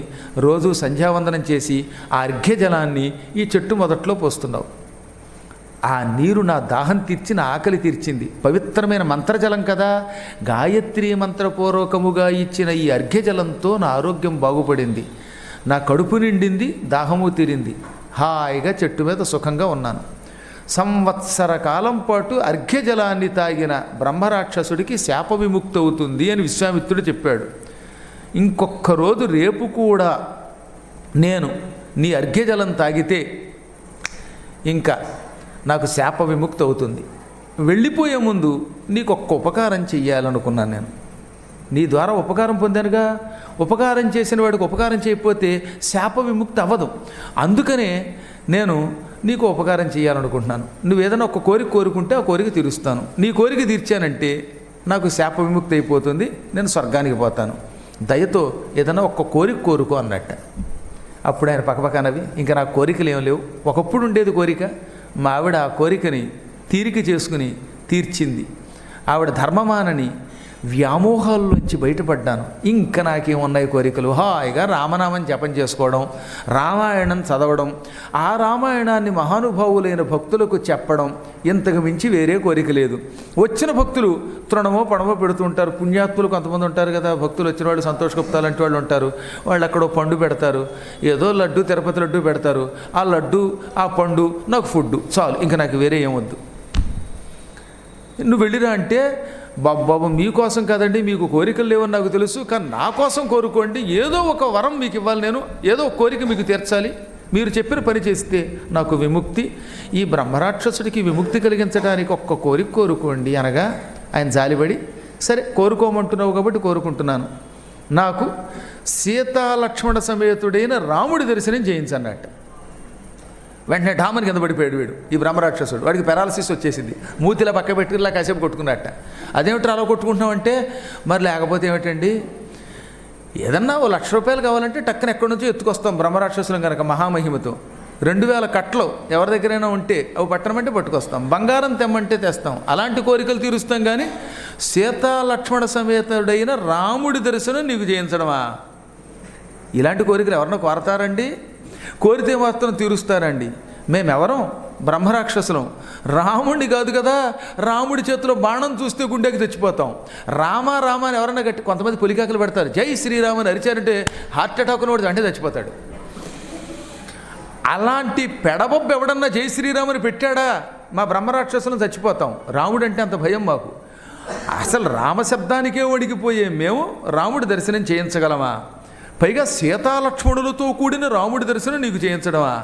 రోజు సంధ్యావందనం చేసి ఆ అర్ఘ్యజలాన్ని ఈ చెట్టు మొదట్లో పోస్తున్నావు. ఆ నీరు నా దాహం తీర్చి నా ఆకలి తీర్చింది. పవిత్రమైన మంత్రజలం కదా, గాయత్రీ మంత్రపూర్వకముగా ఇచ్చిన ఈ అర్ఘ్యజలంతో నా ఆరోగ్యం బాగుపడింది, నా కడుపు నిండింది, దాహము తీరింది, హాయిగా చెట్టు మీద సుఖంగా ఉన్నాను. సంవత్సర కాలం పాటు అర్ఘ్యజలాన్ని తాగిన బ్రహ్మరాక్షసుడికి శాప విముక్తి అవుతుంది అని విశ్వామిత్రుడు చెప్పాడు. ఇంకొక రోజు రేపు కూడా నేను నీ అర్ఘ్యజలం తాగితే ఇంకా నాకు శాప విముక్తి అవుతుంది. వెళ్ళిపోయే ముందు నీకు ఒక్క ఉపకారం చెయ్యాలనుకున్నాను. నేను నీ ద్వారా ఉపకారం పొందానుగా, ఉపకారం చేసిన వాడికి ఉపకారం చేయకపోతే శాప విముక్తి అవ్వదు. అందుకనే నేను నీకు ఉపకారం చేయాలనుకుంటున్నాను. నువ్వు ఏదైనా ఒక కోరిక కోరుకుంటే ఆ కోరిక తీరుస్తాను. నీ కోరిక తీర్చానంటే నాకు శాప విముక్తి అయిపోతుంది, నేను స్వర్గానికి పోతాను. దయతో ఏదైనా ఒక్క కోరిక కోరుకో అన్నట్ట. అప్పుడు ఆయన పక్కపక్కనవి ఇంకా నాకు కోరికలు ఏం లేవు. ఒకప్పుడు ఉండేది కోరిక. మా ఆవిడ ఆ కోరికని తీరిక చేసుకుని తీర్చింది. ఆవిడ ధర్మమానని వ్యామోహాల్లోంచి బయటపడ్డాను. ఇంకా నాకేమున్నాయి కోరికలు? హాయిగా రామనామం జపం చేసుకోవడం, రామాయణం చదవడం, ఆ రామాయణాన్ని మహానుభావులైన భక్తులకు చెప్పడం, ఇంతకు మించి వేరే కోరిక లేదు. వచ్చిన భక్తులు తృణమో పణమో పెడుతూ ఉంటారు. పుణ్యాత్ములు కొంతమంది ఉంటారు కదా, భక్తులు వచ్చిన వాళ్ళు సంతోషగుప్తా లాంటి వాళ్ళు ఉంటారు. వాళ్ళు అక్కడ పండు పెడతారు, ఏదో లడ్డు, తిరుపతి లడ్డు పెడతారు. ఆ లడ్డు, ఆ పండు నాకు ఫుడ్ చాలు, ఇంకా నాకు వేరే ఏమొద్దు. నువ్వు వెళ్ళిరా అంటే, బాబు మీకోసం కదండి, మీకు కోరికలు లేవని నాకు తెలుసు, కానీ నా కోసం కోరుకోండి, ఏదో ఒక వరం మీకు ఇవ్వాలి, నేను ఏదో ఒక కోరిక మీకు తీర్చాలి, మీరు చెప్పిన పని చేస్తే నాకు విముక్తి, ఈ బ్రహ్మరాక్షసుడికి విముక్తి కలిగించడానికి ఒక్క కోరిక కోరుకోండి అనగా ఆయన జాలిపడి, సరే కోరుకోమంటున్నావు కాబట్టి కోరుకుంటున్నాను, నాకు సీతాలక్ష్మణ సమేతుడైన రాముడి దర్శనం చేయించన్నట్టు. వెంటనే ఢామని కింద పడిపోయాడు వీడు, ఈ బ్రహ్మరాక్షసుడు. వాడికి పెరాలసిస్ వచ్చేసింది, మూతిలా పక్క పెట్టి ఇలా కాసేపు కొట్టుకున్నట్ట. అదేమిటి అలా కొట్టుకుంటున్నామంటే, మరి లేకపోతే ఏమిటండి, ఏదన్నా ఓ 1,00,000 రూపాయలు కావాలంటే టక్కన ఎక్కడి నుంచో ఎత్తుకొస్తాం బ్రహ్మరాక్షసులం కనుక మహామహిమతో. 2,000 కట్టలు ఎవరి దగ్గరైనా ఉంటే అవి పట్టణమంటే పట్టుకొస్తాం, బంగారం తెమ్మంటే తెస్తాం, అలాంటి కోరికలు తీరుస్తాం. కానీ సీతాలక్ష్మణ సమేతుడైన రాముడి దర్శనం నీకు చేయించడమా? ఇలాంటి కోరికలు ఎవరన్నా కోరతారండి? కోరితే మాత్రం తీరుస్తారండి. మేమెవరం? బ్రహ్మరాక్షసులం. రాముడిని కాదు కదా, రాముడి చేతిలో బాణం చూస్తే గుండెకి తెచ్చిపోతాం. రామ రామ అని ఎవరన్నా గట్టి, కొంతమంది పులికాకలు పెడతారు, జై శ్రీరామ్ అని అరిచారంటే హార్ట్ అటాక్ ఉన్నవాడు అంటే చచ్చిపోతాడు. అలాంటి పెడబొబ్బు ఎవడన్నా జై శ్రీరామ్ అని పెట్టాడా, మా బ్రహ్మరాక్షసులను చచ్చిపోతాం. రాముడు అంటే అంత భయం మాకు. అసలు రామశబ్దానికే వణికిపోయే మేము రాముడి దర్శనం చేయించగలమా? పైగా సీతాలక్ష్మణులతో కూడిన రాముడి దర్శనం నీకు చేయించడమా?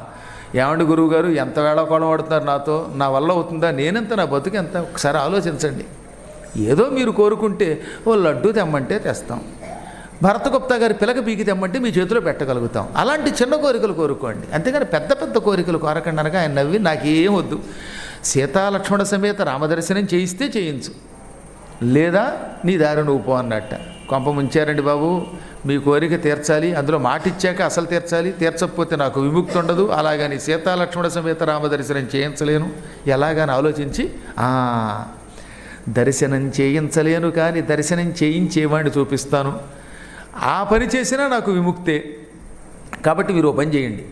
ఏమండి గురువుగారు, ఎంత వేళాకోళం ఆడుతున్నారు నాతో, నా వల్ల అవుతుందా? నేనెంత, నా బతుకు ఎంత? ఒకసారి ఆలోచించండి. ఏదో మీరు కోరుకుంటే ఓ లడ్డు తెమ్మంటే తెస్తాం, భరతగుప్తా గారి పిలక పీకి తెమ్మంటే మీ చేతిలో పెట్టగలుగుతాం. అలాంటి చిన్న కోరికలు కోరుకోండి, అంతేగాని పెద్ద పెద్ద కోరికలు కోరకండి అనగా ఆయన నవ్వి, నాకేం వద్దు, సీతాలక్ష్మణ సమేత రామదర్శనం చేయిస్తే చేయించు, లేదా నీ దారి నువ్వు పో అన్నట్ట. కొంప ముంచారండి బాబు, మీ కోరిక తీర్చాలి, అందులో మాట ఇచ్చాక అసలు తీర్చాలి, తీర్చకపోతే నాకు విముక్తి ఉండదు, అలాగని సీతాలక్ష్మణ సమేత రామదర్శనం చేయించలేను ఎలాగని ఆలోచించి, దర్శనం చేయించలేను కానీ దర్శనం చేయించేవాడిని చూపిస్తాను, ఆ పని చేసినా నాకు విముక్తే. కాబట్టి మీరు ఓ పని చేయండి,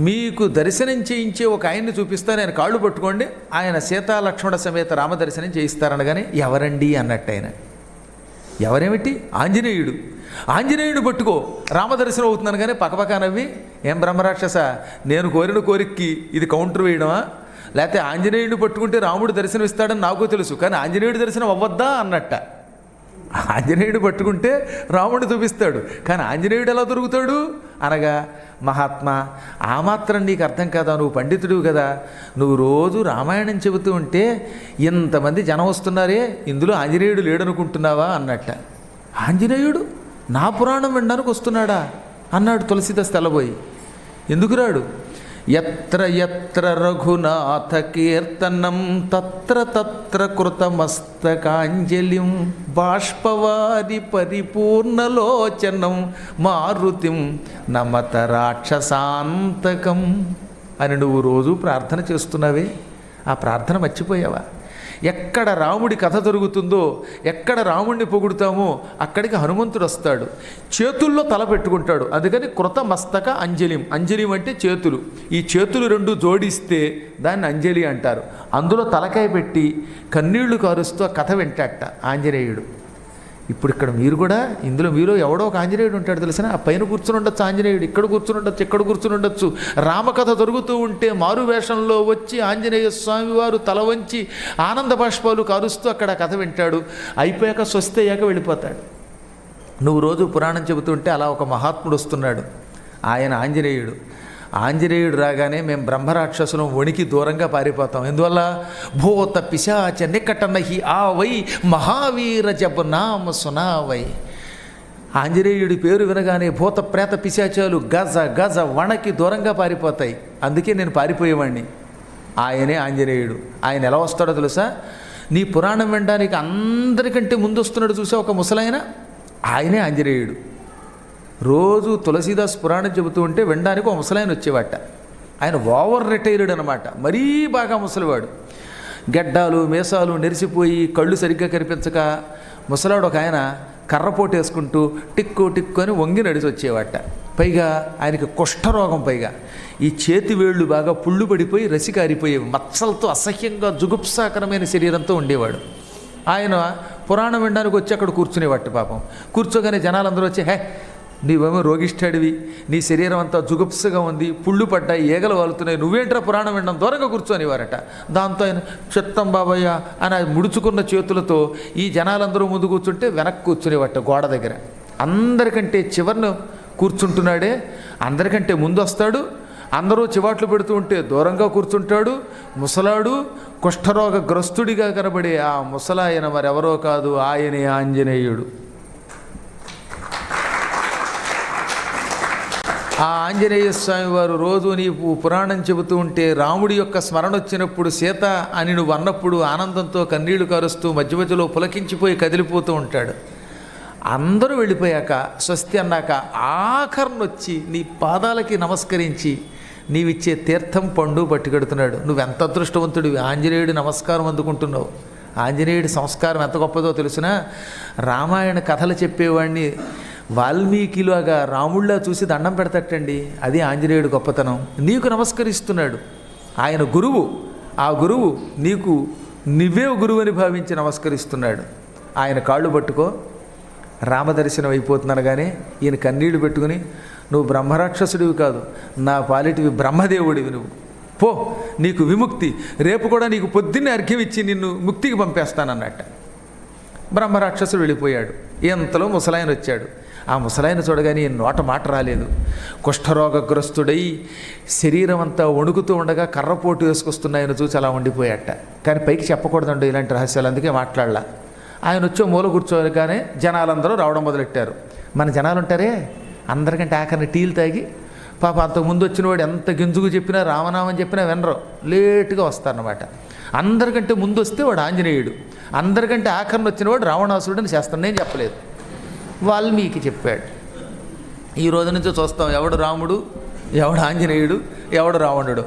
మీకు దర్శనం చేయించే ఒక ఆయన్ని చూపిస్తాను, ఆయన కాళ్ళు పట్టుకోండి, ఆయన సీతాలక్ష్మణ సమేత రామదర్శనం చేయిస్తారనగానే ఎవరండి అన్నట్టు ఆయన. ఎవరేమిటి? ఆంజనేయుడు. ఆంజనేయుడు పట్టుకో రామదర్శనం అవుతున్నాను కానీ పక్కపక్క నవ్వి, ఏం బ్రహ్మరాక్షస, నేను కోరిన కోరికకి ఇది కౌంటర్ వేయడమా? లేకపోతే ఆంజనేయుడు పట్టుకుంటే రాముడు దర్శనం ఇస్తాడని నాకు తెలుసు, కానీ ఆంజనేయుడి దర్శనం అవ్వద్దా అన్నట్ట. ఆంజనేయుడు పట్టుకుంటే రాముడు చూపిస్తాడు, కానీ ఆంజనేయుడు ఎలా దొరుకుతాడు అనగా, మహాత్మా ఆ మాత్రం నీకు అర్థం కదా, నువ్వు పండితుడు కదా, నువ్వు రోజు రామాయణం చెబుతూ ఉంటే ఇంతమంది జనం వస్తున్నారే, ఇందులో ఆంజనేయుడు లేడనుకుంటున్నావా అన్నట్ట. ఆంజనేయుడు నా పురాణం వినడానికి వస్తున్నాడా అన్నాడు తులసీదాస్ తెల్లబోయి. ఎందుకు రాడు? ఎత్ర ఎత్ర రఘునాథ కీర్తనం తత్ర తత్ర కృతమస్తకాంజలిం బాష్పవారి పరిపూర్ణలోచనం మారుతిం నమత రాక్షసాంతకం అని నువ్వు రోజు ప్రార్థన చేస్తున్నావే, ఆ ప్రార్థన మర్చిపోయావా? ఎక్కడ రాముడి కథ జరుగుతుందో, ఎక్కడ రాముడిని పొగుడుతామో అక్కడికి హనుమంతుడు వస్తాడు, చేతుల్లో తల పెట్టుకుంటాడు. అందుకని కృత మస్తక అంజలిం. అంజలిం అంటే చేతులు. ఈ చేతులు రెండు జోడిస్తే దాన్ని అంజలి అంటారు. అందులో తలకాయ పెట్టి కన్నీళ్లు కారుస్తూ ఆ కథ వింటాట ఆంజనేయుడు. ఇప్పుడు ఇక్కడ మీరు కూడా, ఇందులో మీలో ఎవడో ఒక ఆంజనేయుడు ఉంటాడు తెలిసిన, ఆ పైన కూర్చుని ఉండొచ్చు ఆంజనేయుడు, ఇక్కడ కూర్చుని ఉండొచ్చు, ఇక్కడ కూర్చుని ఉండొచ్చు. రామకథ జరుగుతూ ఉంటే మారు వేషంలో వచ్చి ఆంజనేయ స్వామి వారు తల వంచి ఆనంద బాష్పాలు కారుస్తూ అక్కడ కథ వింటాడు. అయిపోయాక స్వస్తి అయ్యాక వెళ్ళిపోతాడు. నువ్వు రోజు పురాణం చెబుతుంటే అలా ఒక మహాత్ముడు వస్తున్నాడు, ఆయన ఆంజనేయుడు. ఆంజనేయుడు రాగానే మేము బ్రహ్మరాక్షసులం వణికి దూరంగా పారిపోతాం. ఎందువల్ల? భూత పిశాచ నికటనహి ఆ వై మహావీర జప నామ సునావై. ఆంజనేయుడి పేరు వినగానే భూత ప్రేత పిశాచాలు గజ గజ వణకి దూరంగా పారిపోతాయి. అందుకే నేను పారిపోయేవాడిని. ఆయనే ఆంజనేయుడు. ఆయన ఎలా వస్తాడో తెలుసా? నీ పురాణం వినడానికి అందరికంటే ముందు వస్తున్నాడు చూసా ఒక ముసలాయన, ఆయనే ఆంజనేయుడు. రోజు తులసీదాస్ పురాణం చెబుతూ ఉంటే వినడానికి ఒక ముసలాయన వచ్చేవాట. ఆయన ఓవర్ రిటైర్డ్ అనమాట, మరీ బాగా ముసలివాడు. గెడ్డాలు మీసాలు నెరిసిపోయి కళ్ళు సరిగ్గా కనిపించక ముసలాడు ఒక ఆయన కర్రపోటు వేసుకుంటూ టిక్కు టిక్కు అని వంగి నడిచి వచ్చేవాట. పైగా ఆయనకి కుష్ఠరోగం, పైగా ఈ చేతి వేళ్ళు బాగా పుళ్ళు పడిపోయి రసికారిపోయేవి, మచ్చలతో అసహ్యంగా జుగుప్సాకరమైన శరీరంతో ఉండేవాడు. ఆయన పురాణం వినడానికి వచ్చి అక్కడ కూర్చునేవాట. పాపం కూర్చోగానే జనాలందరూ వచ్చి, హే నీవేమో రోగిష్టాడివి, నీ శరీరం అంతా జుగుప్సగా ఉంది, పుళ్ళు పడ్డాయి, ఈగలు వాలుతున్నాయి, నువ్వేంట్రా పురాణం వినడం, దూరంగా కూర్చొనివారట. దాంతో ఆయన చిత్తం బాబయ్య అని ఆ ముడుచుకున్న చేతులతో ఈ జనాలందరూ ముందు కూర్చుంటే వెనక్కి కూర్చునేవాట గోడ దగ్గర. అందరికంటే చివరిన కూర్చుంటున్నాడే, అందరికంటే ముందు వస్తాడు, అందరూ చివాట్లు పెడుతూ ఉంటే దూరంగా కూర్చుంటాడు. ముసలాడు కుష్ఠరోగగ్రస్తుడిగా కనబడే ఆ ముసలాయన మరెవరో కాదు, ఆయనే ఆంజనేయుడు. ఆ ఆంజనేయ స్వామి వారు రోజు నీవు పురాణం చెబుతూ ఉంటే రాముడి యొక్క స్మరణ వచ్చినప్పుడు, సీత అని నువ్వు అన్నప్పుడు ఆనందంతో కన్నీళ్లు కారుస్తూ మధ్య మధ్యలో పులకించిపోయి కదిలిపోతూ ఉంటాడు. అందరూ వెళ్ళిపోయాక స్వస్తి అన్నాక ఆఖరినొచ్చి నీ పాదాలకి నమస్కరించి నీవిచ్చే తీర్థం పండు పట్టుకెడుతున్నాడు. నువ్వెంత అదృష్టవంతుడివి, ఆంజనేయుడి నమస్కారం అందుకుంటున్నావు. ఆంజనేయుడి సంస్కారం ఎంత గొప్పదో తెలుసునా? రామాయణ కథలు చెప్పేవాడిని వాల్మీకిలాగా రాముళ్ళ చూసి దండం పెడతట్టండి, అది ఆంజనేయుడు గొప్పతనం. నీకు నమస్కరిస్తున్నాడు, ఆయన గురువు. ఆ గురువు నీకు నువ్వే గురువు అని భావించి నమస్కరిస్తున్నాడు. ఆయన కాళ్ళు పట్టుకో, రామదర్శనం అయిపోతుందనగానే ఈయన కన్నీళ్లు పెట్టుకుని, నువ్వు బ్రహ్మరాక్షసుడివి కాదు, నా పాలిటివి బ్రహ్మదేవుడివి, నువ్వు పో, నీకు విముక్తి, రేపు కూడా నీకు పొద్దున్నే అర్ఘ్యం ఇచ్చి నిన్ను ముక్తికి పంపేస్తానన్నట్ట. బ్రహ్మరాక్షసుడు వెళ్ళిపోయాడు. ఇంతలో ముసలాయన వచ్చాడు. ఆ ముసలాయన చూడగానే నోట మాట రాలేదు. కుష్ఠరోగగ్రస్తుడై శరీరం అంతా వణుకుతూ ఉండగా కర్రపోటు వేసుకొస్తున్నాయని చూసి అలా ఉండిపోయాట. కానీ పైకి చెప్పకూడదండి ఇలాంటి రహస్యాలు, అందుకే మాట్లాడలా. ఆయన వచ్చి మూల కూర్చోగానే జనాలందరూ రావడం మొదలెట్టారు. మన జనాలు ఉంటారే, అందరికంటే ఆఖరిని టీలు తాగి, పాప అంతకుముందు వచ్చిన వాడు ఎంత గింజుకు చెప్పినా రామనామం చెప్పినా వినరు, లేటుగా వస్తారన్నమాట. అందరికంటే ముందు వస్తే వాడు ఆంజనేయుడు, అందరికంటే ఆఖరిని వచ్చినవాడు రావణాసురుడు అని చేస్తాను. నేను చెప్పలేదు, వాల్మీకి చెప్పాడు. ఈ రోజు నుంచి చూస్తాం ఎవడు రాముడు, ఎవడు ఆంజనేయుడు, ఎవడు రావణుడు.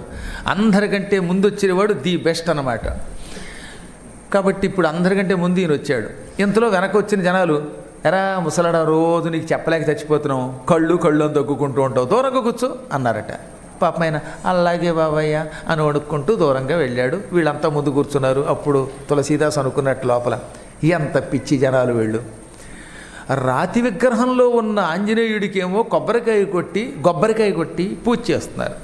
అందరికంటే ముందు వచ్చేవాడు ది బెస్ట్ అన్నమాట. కాబట్టి ఇప్పుడు అందరికంటే ముందు ఈయన వచ్చాడు. ఇంతలో వెనక వచ్చిన జనాలు, ఎరా ముసలాడా, రోజు నీకు చెప్పలేక చచ్చిపోతున్నావు, కళ్ళు అని దగ్గుకుంటూ ఉంటావు, దూరంగా కూర్చో అన్నారట. పాపమైన అలాగే బాబయ్య అని వణుక్కుంటూ దూరంగా వెళ్ళాడు. వీళ్ళంతా ముందు కూర్చున్నారు. అప్పుడు తులసీదాస్ అనుకున్నట్టు లోపల, ఎంత పిచ్చి జనాలు వీళ్ళు. రాతి విగ్రహంలో ఉన్న ఆంజనేయుడికేమో కొబ్బరికాయ కొట్టి పూజ చేస్తున్నారు.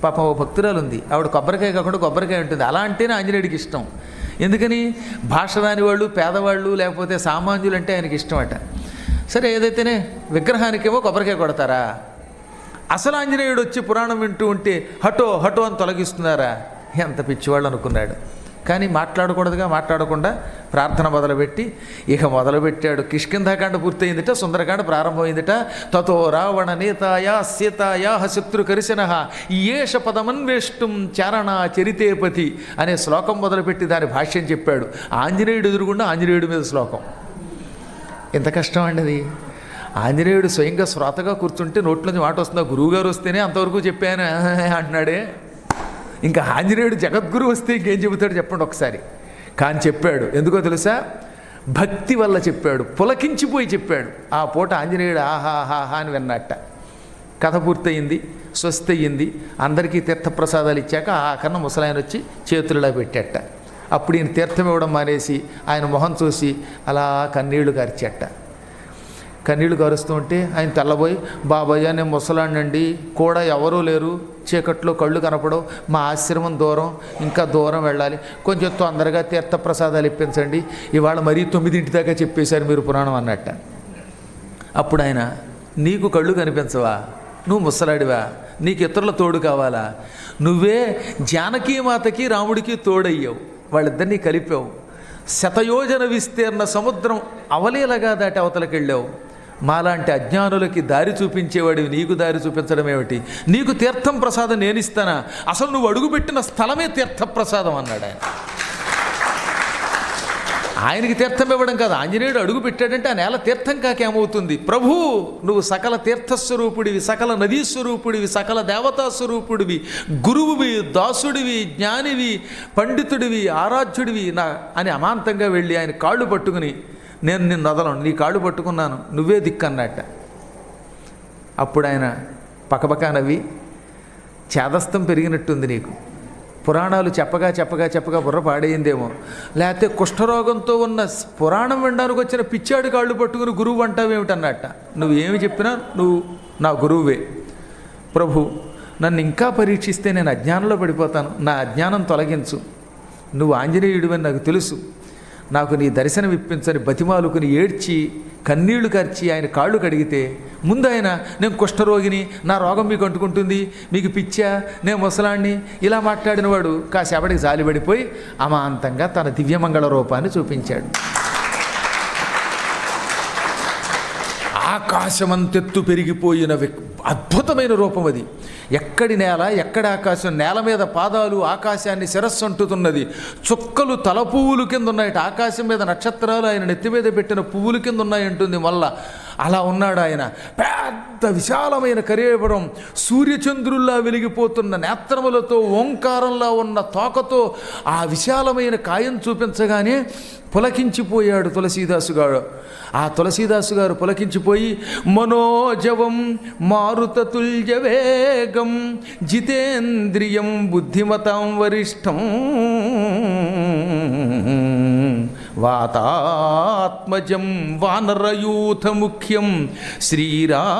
పాపం ఓ భక్తురాలు ఉంది, ఆవిడ కొబ్బరికాయ కాకుండా కొబ్బరికాయ ఉంటుంది. అలా అంటేనే ఆంజనేయుడికి ఇష్టం. ఎందుకని? భాష రాని వాళ్ళు, పేదవాళ్ళు, లేకపోతే సామాన్యులు అంటే ఆయనకి ఇష్టం అట. సరే, ఏదైతేనే విగ్రహానికేమో కొబ్బరికాయ కొడతారా? అసలు ఆంజనేయుడు వచ్చి పురాణం వింటూ ఉంటే హటో అని తొలగిస్తున్నారా? ఎంత పిచ్చివాళ్ళు అనుకున్నాడు. కానీ మాట్లాడకూడదుగా, మాట్లాడకుండా ప్రార్థన మొదలుపెట్టి ఇక మొదలుపెట్టాడు. కిష్కింధాకాండ పూర్తయిందిట, సుందరకాండ ప్రారంభమైందిట. తతో రావణ నేతాయా సీతాయా శత్రుకరిశన ఏష పదమన్వేష్టం చారణ చరితేపతి అనే శ్లోకం మొదలుపెట్టి దాని భాష్యం చెప్పాడు. ఆంజనేయుడు ఎదురుగుండా ఆంజనేయుడి మీద శ్లోకం. ఎంత కష్టం అండి అది. ఆంజనేయుడు స్వయంగా శ్రోతగా కూర్చుంటే నోట్లోంచి మాట వస్తుందా? గురువుగారు వస్తేనే అంతవరకు చెప్పాను అంటున్నాడే. ఇంకా ఆంజనేయుడు జగద్గురు వస్తే ఇంకేం చెబుతాడు చెప్పండి ఒకసారి. కానీ చెప్పాడు. ఎందుకో తెలుసా? భక్తి వల్ల చెప్పాడు, పులకించిపోయి చెప్పాడు. ఆ పూట ఆంజనేయుడు ఆహాహాహా అని విన్నట్ట. కథ పూర్తయింది, స్వస్తి అయ్యింది. అందరికీ తీర్థప్రసాదాలు ఇచ్చాక ఆఖరణ ముసలాయన వచ్చి చేతులలో పెట్టేట. అప్పుడు ఈయన తీర్థం ఇవ్వడం మానేసి ఆయన మొహం చూసి అలా కన్నీళ్లు కార్చేట. కన్నీళ్లు కారుస్తూ ఉంటే ఆయన తెల్లబోయి, బాబయ్య నేను ముసలాడినండి, కూడా ఎవరూ లేరు, చీకట్లో కళ్ళు కనపడవు, మా ఆశ్రమం దూరం, ఇంకా దూరం వెళ్ళాలి, కొంచెం తొందరగా తీర్థప్రసాదాలు ఇప్పించండి, ఇవాళ మరీ 9 దాకా చెప్పేశారు మీరు పురాణం అన్నట్ట. అప్పుడు ఆయన, నీకు కళ్ళు కనిపించవా? నువ్వు ముసలాడివా? నీకు ఇతరుల తోడు కావాలా? నువ్వే జానకీమాతకి రాముడికి తోడయ్యావు, వాళ్ళిద్దరినీ కలిపావు, శతయోజన విస్తీర్ణ సముద్రం అవలీలగా దాటి అవతలకి వెళ్ళావు. మాలాంటి అజ్ఞానులకి దారి చూపించేవాడివి, నీకు దారి చూపించడం ఏమిటి? నీకు తీర్థం ప్రసాదం నేను ఇస్తానా? అసలు నువ్వు అడుగుపెట్టిన స్థలమే తీర్థప్రసాదం అన్నాడు ఆయన. ఆయనకి తీర్థం ఇవ్వడం కాదు, ఆంజనేయుడు అడుగు పెట్టాడంటే ఆ నేల తీర్థం కాకేమవుతుంది. ప్రభు నువ్వు సకల తీర్థస్వరూపుడివి, సకల నదీస్వరూపుడివి, సకల దేవతాస్వరూపుడివి, గురువువి, దాసుడివి, జ్ఞానివి, పండితుడివి, ఆరాధ్యుడివి అని అమాంతంగా వెళ్ళి ఆయన కాళ్ళు పట్టుకుని, నేను నిన్ను వదలను, నీ కాళ్ళు పట్టుకున్నాను, నువ్వే దిక్కన్నట్ట. అప్పుడు ఆయన పకపకా నవ్వి, చేదస్తం పెరిగినట్టుంది నీకు, పురాణాలు చెప్పగా చెప్పగా చెప్పగా బుర్ర పాడైందేమో, లేకపోతే కుష్ఠరోగంతో ఉన్న పురాణం వినడానికి వచ్చిన పిచ్చాడు కాళ్ళు పట్టుకుని గురువు అంటావేమిటన్నట్ట. నువ్వు ఏమి చెప్పినా నువ్వు నా గురువువే. ప్రభు నన్ను ఇంకా పరీక్షిస్తే నేను అజ్ఞానంలో పడిపోతాను, నా అజ్ఞానం తొలగించు, నువ్వు ఆంజనేయుడివని నాకు తెలుసు, నాకు నీ దర్శనం ఇప్పించని బతిమాలుకుని ఏడ్చి కన్నీళ్లు కార్చి ఆయన కాళ్ళు కడిగితే, ముందు ఆయన నేను కుష్ఠరోగిని, నా రోగం మీకు అంటుకుంటుంది, మీకు పిచ్చా, నేను ముసలాన్ని ఇలా మాట్లాడిన వాడు కాసేపటికి జాలిపడిపోయి అమాంతంగా తన దివ్యమంగళ రూపాన్ని చూపించాడు. ఆకాశమంతెత్తు పెరిగిపోయిన అద్భుతమైన రూపం అది. ఎక్కడి నేల, ఎక్కడి ఆకాశం, నేల మీద పాదాలు, ఆకాశాన్ని శిరస్సు అంటుతున్నది, చుక్కలు తల పువ్వులు కింద ఉన్నాయట, ఆకాశం మీద నక్షత్రాలు ఆయన నెత్తి మీద పెట్టిన పువ్వుల కింద ఉన్నాయంటుంది. మళ్ళా అలా ఉన్నాడు ఆయన. పెద్ద విశాలమైన కరేవరం, సూర్యచంద్రుల్లా వెలిగిపోతున్న నేత్రములతో, ఓంకారంలా ఉన్న తోకతో ఆ విశాలమైన కాయం చూపించగానే పులకించిపోయాడు తులసీదాసు గారు. ఆ తులసీదాసు గారు పులకించిపోయి, మనోజవం మారుతతుల్య వేగం జితేంద్రియం బుద్ధిమతాం వరిష్టం వాతాత్మజం వానరయూథ ముఖ్యం శ్రీరామదూతం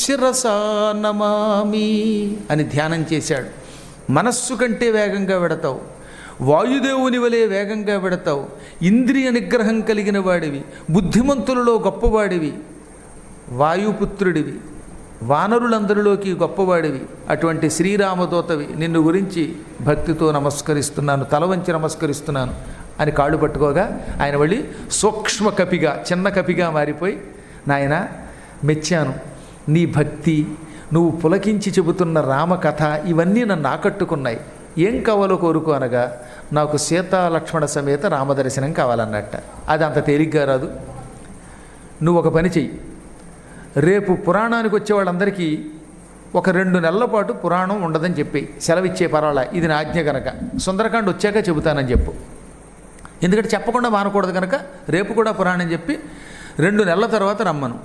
శిరసా నమామి అని ధ్యానం చేశాడు. మనస్సు కంటే వేగంగా వెడతావు, వాయుదేవుని వలె వేగంగా వెడతావు, ఇంద్రియ నిగ్రహం కలిగిన వాడివి, బుద్ధిమంతులలో గొప్పవాడివి, వాయుపుత్రుడివి, వానరులందరిలోకి గొప్పవాడివి, అటువంటి శ్రీరామదూతవి, నిన్ను గురించి భక్తితో నమస్కరిస్తున్నాను, తల వంచి నమస్కరిస్తున్నాను అని కాళ్ళు పట్టుకోగా ఆయన వెళ్ళి సూక్ష్మ కపిగా, చిన్న కపిగా మారిపోయి, నాయన మెచ్చాను, నీ భక్తి, నువ్వు పులకించి చెబుతున్న రామకథ ఇవన్నీ నన్ను ఆకట్టుకున్నాయి, ఏం కావాలో కోరుకో అనగా నాకు సీతా లక్ష్మణ సమేత రామదర్శనం కావాలన్నట్ట. అది అంత తేలిగ్గా రాదు. నువ్వు ఒక పని చెయ్యి, రేపు పురాణానికి వచ్చే వాళ్ళందరికీ ఒక 2 నెలల పాటు పురాణం ఉండదని చెప్పి సెలవిచ్చే, పర్వాలా, ఇది నా ఆజ్ఞ కనుక, సుందరకాండ వచ్చాక చెబుతానని చెప్పు. ఎందుకంటే చెప్పకుండా మానకూడదు కనుక రేపు కూడా పురాణం చెప్పి 2 నెలల తర్వాత రమ్మను.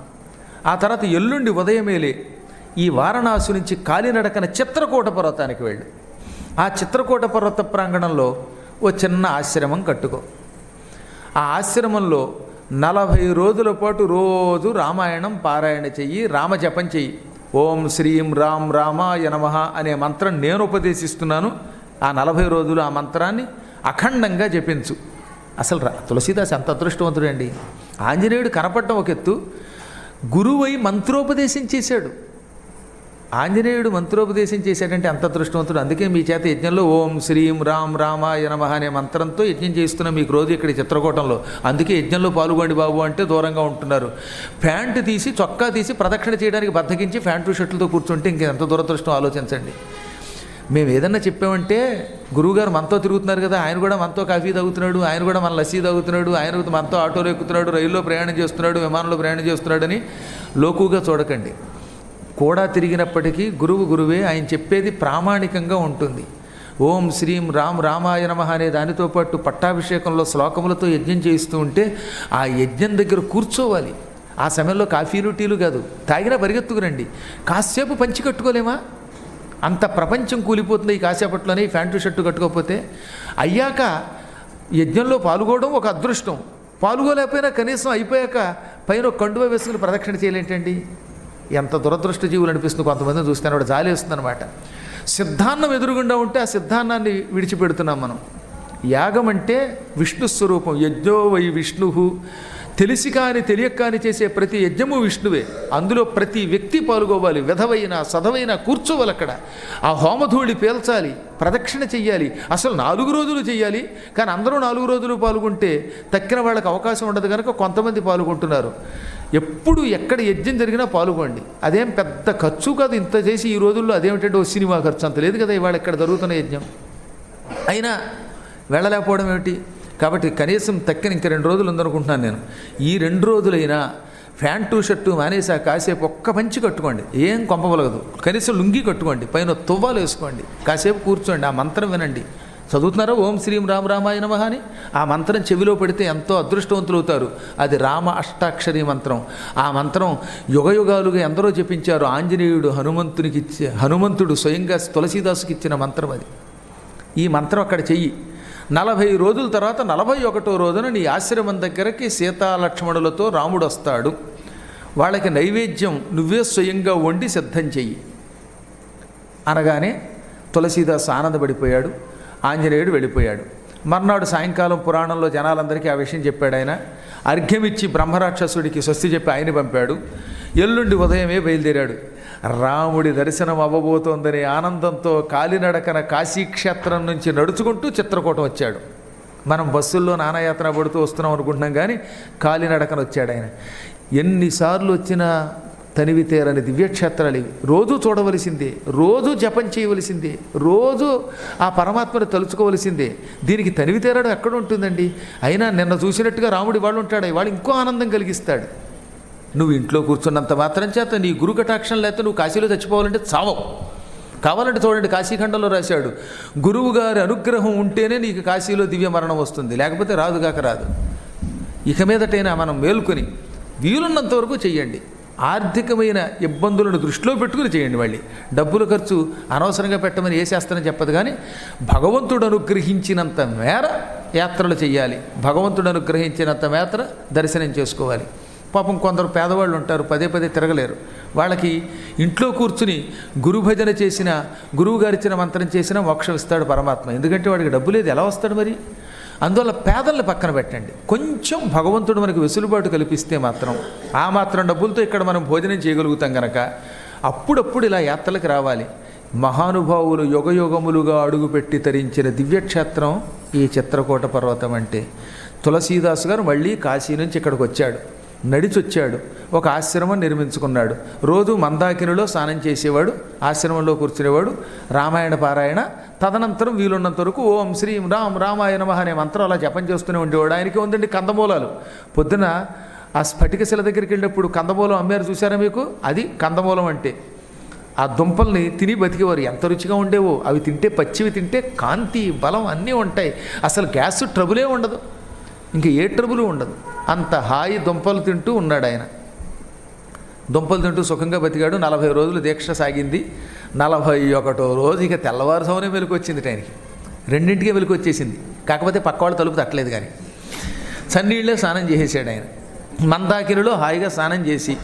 ఆ తర్వాత ఎల్లుండి ఉదయమేలే ఈ వారణాసి నుంచి కాలినడకన చిత్రకూట పర్వతానికి వెళ్ళు. ఆ చిత్రకూట పర్వత ప్రాంగణంలో ఓ చిన్న ఆశ్రమం కట్టుకో. ఆ ఆశ్రమంలో 40 రోజుల పాటు రోజు రామాయణం పారాయణ చెయ్యి, రామజపం చెయ్యి. ఓం శ్రీం రామ్ రామాయ నమః అనే మంత్రం నేను ఉపదేశిస్తున్నాను. ఆ 40 రోజులు ఆ మంత్రాన్ని అఖండంగా జపించు. అసలు తులసీదాస్ ఎంత అదృష్టవంతుడండి. ఆంజనేయుడు కనపడటం ఒక ఎత్తు, గురువై మంత్రోపదేశం చేశాడు. ఆంజనేయుడు మంత్రోపదేశం చేశాడంటే అంత అదృష్టవంతుడు. అందుకే మీ చేత యజ్ఞంలో ఓం శ్రీం రామ్ రామాయ నమః అనే మంత్రంతో యజ్ఞం చేస్తున్నాం మీకు రోజు ఇక్కడ చిత్రకూటంలో. అందుకే యజ్ఞంలో పాల్గొండి బాబు అంటే దూరంగా ఉంటున్నారు. ప్యాంటు తీసి, చొక్కా తీసి ప్రదక్షిణ చేయడానికి బద్దకించి ప్యాంటు షర్టులతో కూర్చుంటే ఇంకెంత దురదృష్టం ఆలోచించండి. మేము ఏదన్నా చెప్పామంటే గురువుగారు మనతో తిరుగుతున్నారు కదా, ఆయన కూడా మనతో కాఫీ తాగుతున్నాడు, ఆయన కూడా మన లస్సీ తాగుతున్నాడు, ఆయన మనతో ఆటోలో ఎక్కుతున్నాడు, రైల్లో ప్రయాణం చేస్తున్నాడు, విమానంలో ప్రయాణం చేస్తున్నాడని లోకుగా చూడకండి. కూడా తిరిగినప్పటికీ గురువు గురువే, ఆయన చెప్పేది ప్రామాణికంగా ఉంటుంది. ఓం శ్రీం రామ్ రామాయ నమః అనే దానితో పాటు పట్టాభిషేకంలో శ్లోకములతో యజ్ఞం చేయిస్తూ ఉంటే ఆ యజ్ఞం దగ్గర కూర్చోవాలి. ఆ సమయంలో కాఫీలు టీలు కాదు, తాగినా పరిగెత్తుకురండి. కాసేపు పంచి కట్టుకోలేమా? అంత ప్రపంచం కూలిపోతుంది ఈ కాసేపట్లోనే ఈ ప్యాంటు షర్టు కట్టుకోకపోతే. అయ్యాక యజ్ఞంలో పాల్గొనడం ఒక అదృష్టం, పాల్గొలేకపోయినా కనీసం అయిపోయాక పైన కండువ వేసుకుని ప్రదక్షిణ చేయలేంటండి. ఎంత దురదృష్ట జీవులు అనిపిస్తుంది కొంతమందిని చూస్తాను, వాడు జాలి వేస్తుంది అనమాట. సిద్ధాన్నం ఎదురుగుండా ఉంటే ఆ సిద్ధాన్నాన్ని విడిచిపెడుతున్నాం మనం. యాగం అంటే విష్ణు స్వరూపం, యజ్ఞో వై విష్ణు. తెలిసి కాని తెలియక కాని చేసే ప్రతి యజ్ఞము విష్ణువే. అందులో ప్రతి వ్యక్తి పాల్గొవాలి, విధవైన సధవైన కూర్చోవాలి అక్కడ. ఆ హోమధూళి పేల్చాలి, ప్రదక్షిణ చెయ్యాలి. అసలు 4 రోజులు చెయ్యాలి. కానీ అందరూ 4 రోజులు పాల్గొంటే తక్కిన వాళ్ళకి అవకాశం ఉండదు కనుక కొంతమంది పాల్గొంటున్నారు. ఎప్పుడు ఎక్కడ యజ్ఞం జరిగినా పాల్గొండి. అదేం పెద్ద ఖర్చు కాదు. ఇంత చేసి ఈ రోజుల్లో అదేమిటంటే ఓ సినిమా ఖర్చు అంత లేదు కదా ఇవాళ ఇక్కడ జరుగుతున్న యజ్ఞం. అయినా వెళ్ళలేకపోవడం ఏమిటి? కాబట్టి కనీసం తక్కిన ఇంక 2 రోజులు ఉందనుకుంటున్నాను నేను. ఈ 2 రోజులైనా ప్యాంటు షర్టు మానేసి కాసేపు ఒక్క పంచి కట్టుకోండి, ఏం కొంపవలగదు. కనీసం లుంగి కట్టుకోండి, పైన తువ్వాలు వేసుకోండి, కాసేపు కూర్చోండి, ఆ మంత్రం వినండి. చదువుతున్నారా ఓం శ్రీం రామ రామాయ నమః అని? ఆ మంత్రం చెవిలో పెడితే ఎంతో అదృష్టవంతులు అవుతారు. అది రామ అష్టాక్షరి మంత్రం. ఆ మంత్రం యుగయుగాలుగా ఎందరో జపించారు. ఆంజనేయుడు హనుమంతుడు స్వయంగా తులసీదాసుకి ఇచ్చిన మంత్రం అది. ఈ మంత్రం అక్కడ చెయ్యి. 40 రోజుల తర్వాత 41వ రోజున నీ ఆశ్రమం దగ్గరకి సీతాలక్ష్మణులతో రాముడు వస్తాడు. వాళ్ళకి నైవేద్యం నువ్వే స్వయంగా వండి సిద్ధం చెయ్యి అనగానే తులసీదాసు ఆనందపడిపోయాడు. ఆంజనేయుడు వెళ్ళిపోయాడు. మర్నాడు సాయంకాలం పురాణంలో జనాలందరికీ ఆ విషయం చెప్పాడు ఆయన. అర్ఘ్యమిచ్చి బ్రహ్మరాక్షసుడికి స్వస్తి చెప్పి ఆయన పంపాడు. ఎల్లుండి ఉదయమే బయలుదేరాడు. రాముడి దర్శనం అవ్వబోతోందనే ఆనందంతో కాలినడకన కాశీక్షేత్రం నుంచి నడుచుకుంటూ చిత్రకూటం వచ్చాడు. మనం బస్సుల్లో నానాయాత్ర పడుతూ వస్తున్నాం అనుకుంటున్నాం, కానీ కాలినడకన వచ్చాడు ఆయన. ఎన్నిసార్లు వచ్చినా తనివి తీరని దివ్యక్షేత్రాలు ఇవి. రోజు చూడవలసిందే, రోజు జపం చేయవలసిందే, రోజు ఆ పరమాత్మను తలుచుకోవలసిందే. దీనికి తనివి తీరడం ఎక్కడ ఉంటుందండి? అయినా నిన్న చూసినట్టుగా రాముడి వాళ్ళు ఉంటాడు, వాళ్ళు ఇంకో ఆనందం కలిగిస్తాడు. నువ్వు ఇంట్లో కూర్చున్నంత మాత్రం చేత నీ గురు కటాక్షం లేకపోతే నువ్వు కాశీలో చచ్చిపోవాలంటే చావవు. కావాలంటే చూడండి, కాశీఖండంలో రాశాడు, గురువు గారి అనుగ్రహం ఉంటేనే నీకు కాశీలో దివ్య మరణం వస్తుంది, లేకపోతే రాదుగాక రాదు. ఇక మీదటైనా మనం మేల్కొని వీలున్నంత వరకు చెయ్యండి. ఆర్థికమైన ఇబ్బందులను దృష్టిలో పెట్టుకుని చేయండి. మళ్ళీ డబ్బుల ఖర్చు అనవసరంగా పెట్టమని ఏ శాస్త్రం చెప్పదు, కానీ భగవంతుడు అనుగ్రహించినంత మేర యాత్రలు చేయాలి, భగవంతుడు అనుగ్రహించినంత మేర దర్శనం చేసుకోవాలి. పాపం కొందరు పేదవాళ్ళు ఉంటారు, పదే పదే తిరగలేరు. వాళ్ళకి ఇంట్లో కూర్చుని గురు భజన చేసిన, గురువు గారిచ్చిన మంత్రం చేసినా మోక్షం ఇస్తాడు పరమాత్మ. ఎందుకంటే వాడికి డబ్బు లేదు, ఎలా వస్తాడు మరి? అందువల్ల పేదల్ని పక్కన పెట్టండి. కొంచెం భగవంతుడు మనకు వెసులుబాటు కల్పిస్తే మాత్రం ఆ మాత్రం డబ్బులతో ఇక్కడ మనం భోజనం చేయగలుగుతాం కనుక అప్పుడప్పుడు ఇలా యాత్రలకు రావాలి. మహానుభావులు యుగయుగములుగా అడుగుపెట్టి తరించిన దివ్యక్షేత్రం ఈ చిత్రకూట పర్వతం అంటే. తులసీదాసు గారు మళ్ళీ కాశీ నుంచి ఇక్కడికి వచ్చాడు, నడిచొచ్చాడు. ఒక ఆశ్రమం నిర్మించుకున్నాడు. రోజు మందాకినిలో స్నానం చేసేవాడు, ఆశ్రమంలో కూర్చునేవాడు, రామాయణ పారాయణ, తదనంతరం వీలున్నంత వరకు ఓం శ్రీం రామ్ రామాయ నమః అనే మంత్రం అలా జపం చేస్తూనే ఉండేవాడు. ఆయనకి ఉందండి కందమూలాలు. పొద్దున ఆ స్ఫటికశిల దగ్గరికి వెళ్ళినప్పుడు కందమూలం అమ్మారు, చూసారా మీకు? అది కందమూలం అంటే. ఆ దుంపల్ని తిని బతికేవారు, ఎంత రుచిగా ఉండేవో. అవి తింటే, పచ్చివి తింటే కాంతి బలం అన్నీ ఉంటాయి, అసలు గ్యాస్ ట్రబులే ఉండదు, ఇంకా ఏ ట్రబులు ఉండదు. అంత హాయి దుంపలు తింటూ ఉన్నాడు ఆయన. దుంపలు తింటూ సుఖంగా బతికాడు. 40 రోజులు దీక్ష సాగింది. 41వ రోజు ఇక తెల్లవారుజామునే వెలుగు వచ్చింది ఆయనకి. 2ంటికే వెలుగు వచ్చేసింది. కాకపోతే పక్కవాళ్ళు తలుపు తట్టలేదు. కానీ చన్నీళ్ళే స్నానం చేసేసాడు ఆయన. మందాకినిలో హాయిగా స్నానం చేసి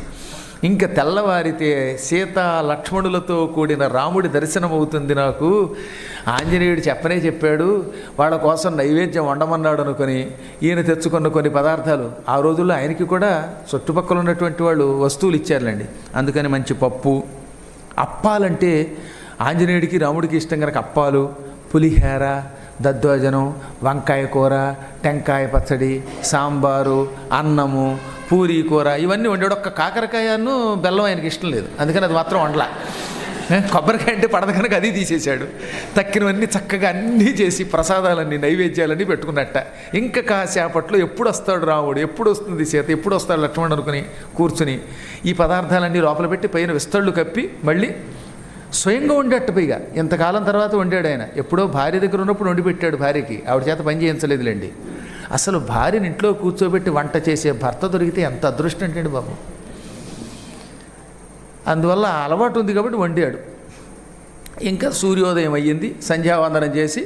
ఇంకా తెల్లవారితే సీతా లక్ష్మణులతో కూడిన రాముడి దర్శనం అవుతుంది నాకు. ఆంజనేయుడు చెప్పాడు, వాళ్ళ కోసం నైవేద్యం వండమన్నాడు అనుకొని ఈయన తెచ్చుకున్న కొన్ని పదార్థాలు. ఆ రోజుల్లో ఆయనకి కూడా చుట్టుపక్కల ఉన్నటువంటి వాళ్ళు వస్తువులు ఇచ్చారులేండి. అందుకని మంచి పప్పు, అప్పాలంటే ఆంజనేయుడికి రాముడికి ఇష్టం కనుక అప్పాలు, పులిహేర, దద్దోజనం, వంకాయ కూర, టెంకాయ పచ్చడి, సాంబారు, అన్నము, పూరీ కూర ఇవన్నీ వండాడు. ఒక్క కాకరకాయను బెల్లం ఆయనకి ఇష్టం లేదు, అందుకని అది మాత్రం వండలా. కొబ్బరికాయ అంటే పడదు కనుక అది తీసేశాడు. తక్కినవన్నీ చక్కగా అన్నీ చేసి ప్రసాదాలన్నీ నైవేద్యాలన్నీ పెట్టుకున్నట్ట. ఇంకా కాసేపట్లో ఎప్పుడు వస్తాడు రాముడు, ఎప్పుడు వస్తుంది సీత, ఎప్పుడు వస్తాడు లక్ష్మణుడు అనుకుని కూర్చుని ఈ పదార్థాలన్నీ లోపల పెట్టి పైన విస్తళ్ళు కప్పి మళ్ళీ స్వయంగా వండేట్టు. పైగా ఇంతకాలం తర్వాత వండాడు ఆయన. ఎప్పుడో భార్య దగ్గర ఉన్నప్పుడు వండి పెట్టాడు భార్యకి, ఆవిడ చేత పని చేయించలేదులేండి. అసలు భార్యని ఇంట్లో కూర్చోబెట్టి వంట చేసే భర్త దొరికితే ఎంత అదృష్టం ఏంటండి బాబు. అందువల్ల అలవాటు ఉంది కాబట్టి వండాడు. ఇంకా సూర్యోదయం అయ్యింది. సంధ్యావందనం చేసి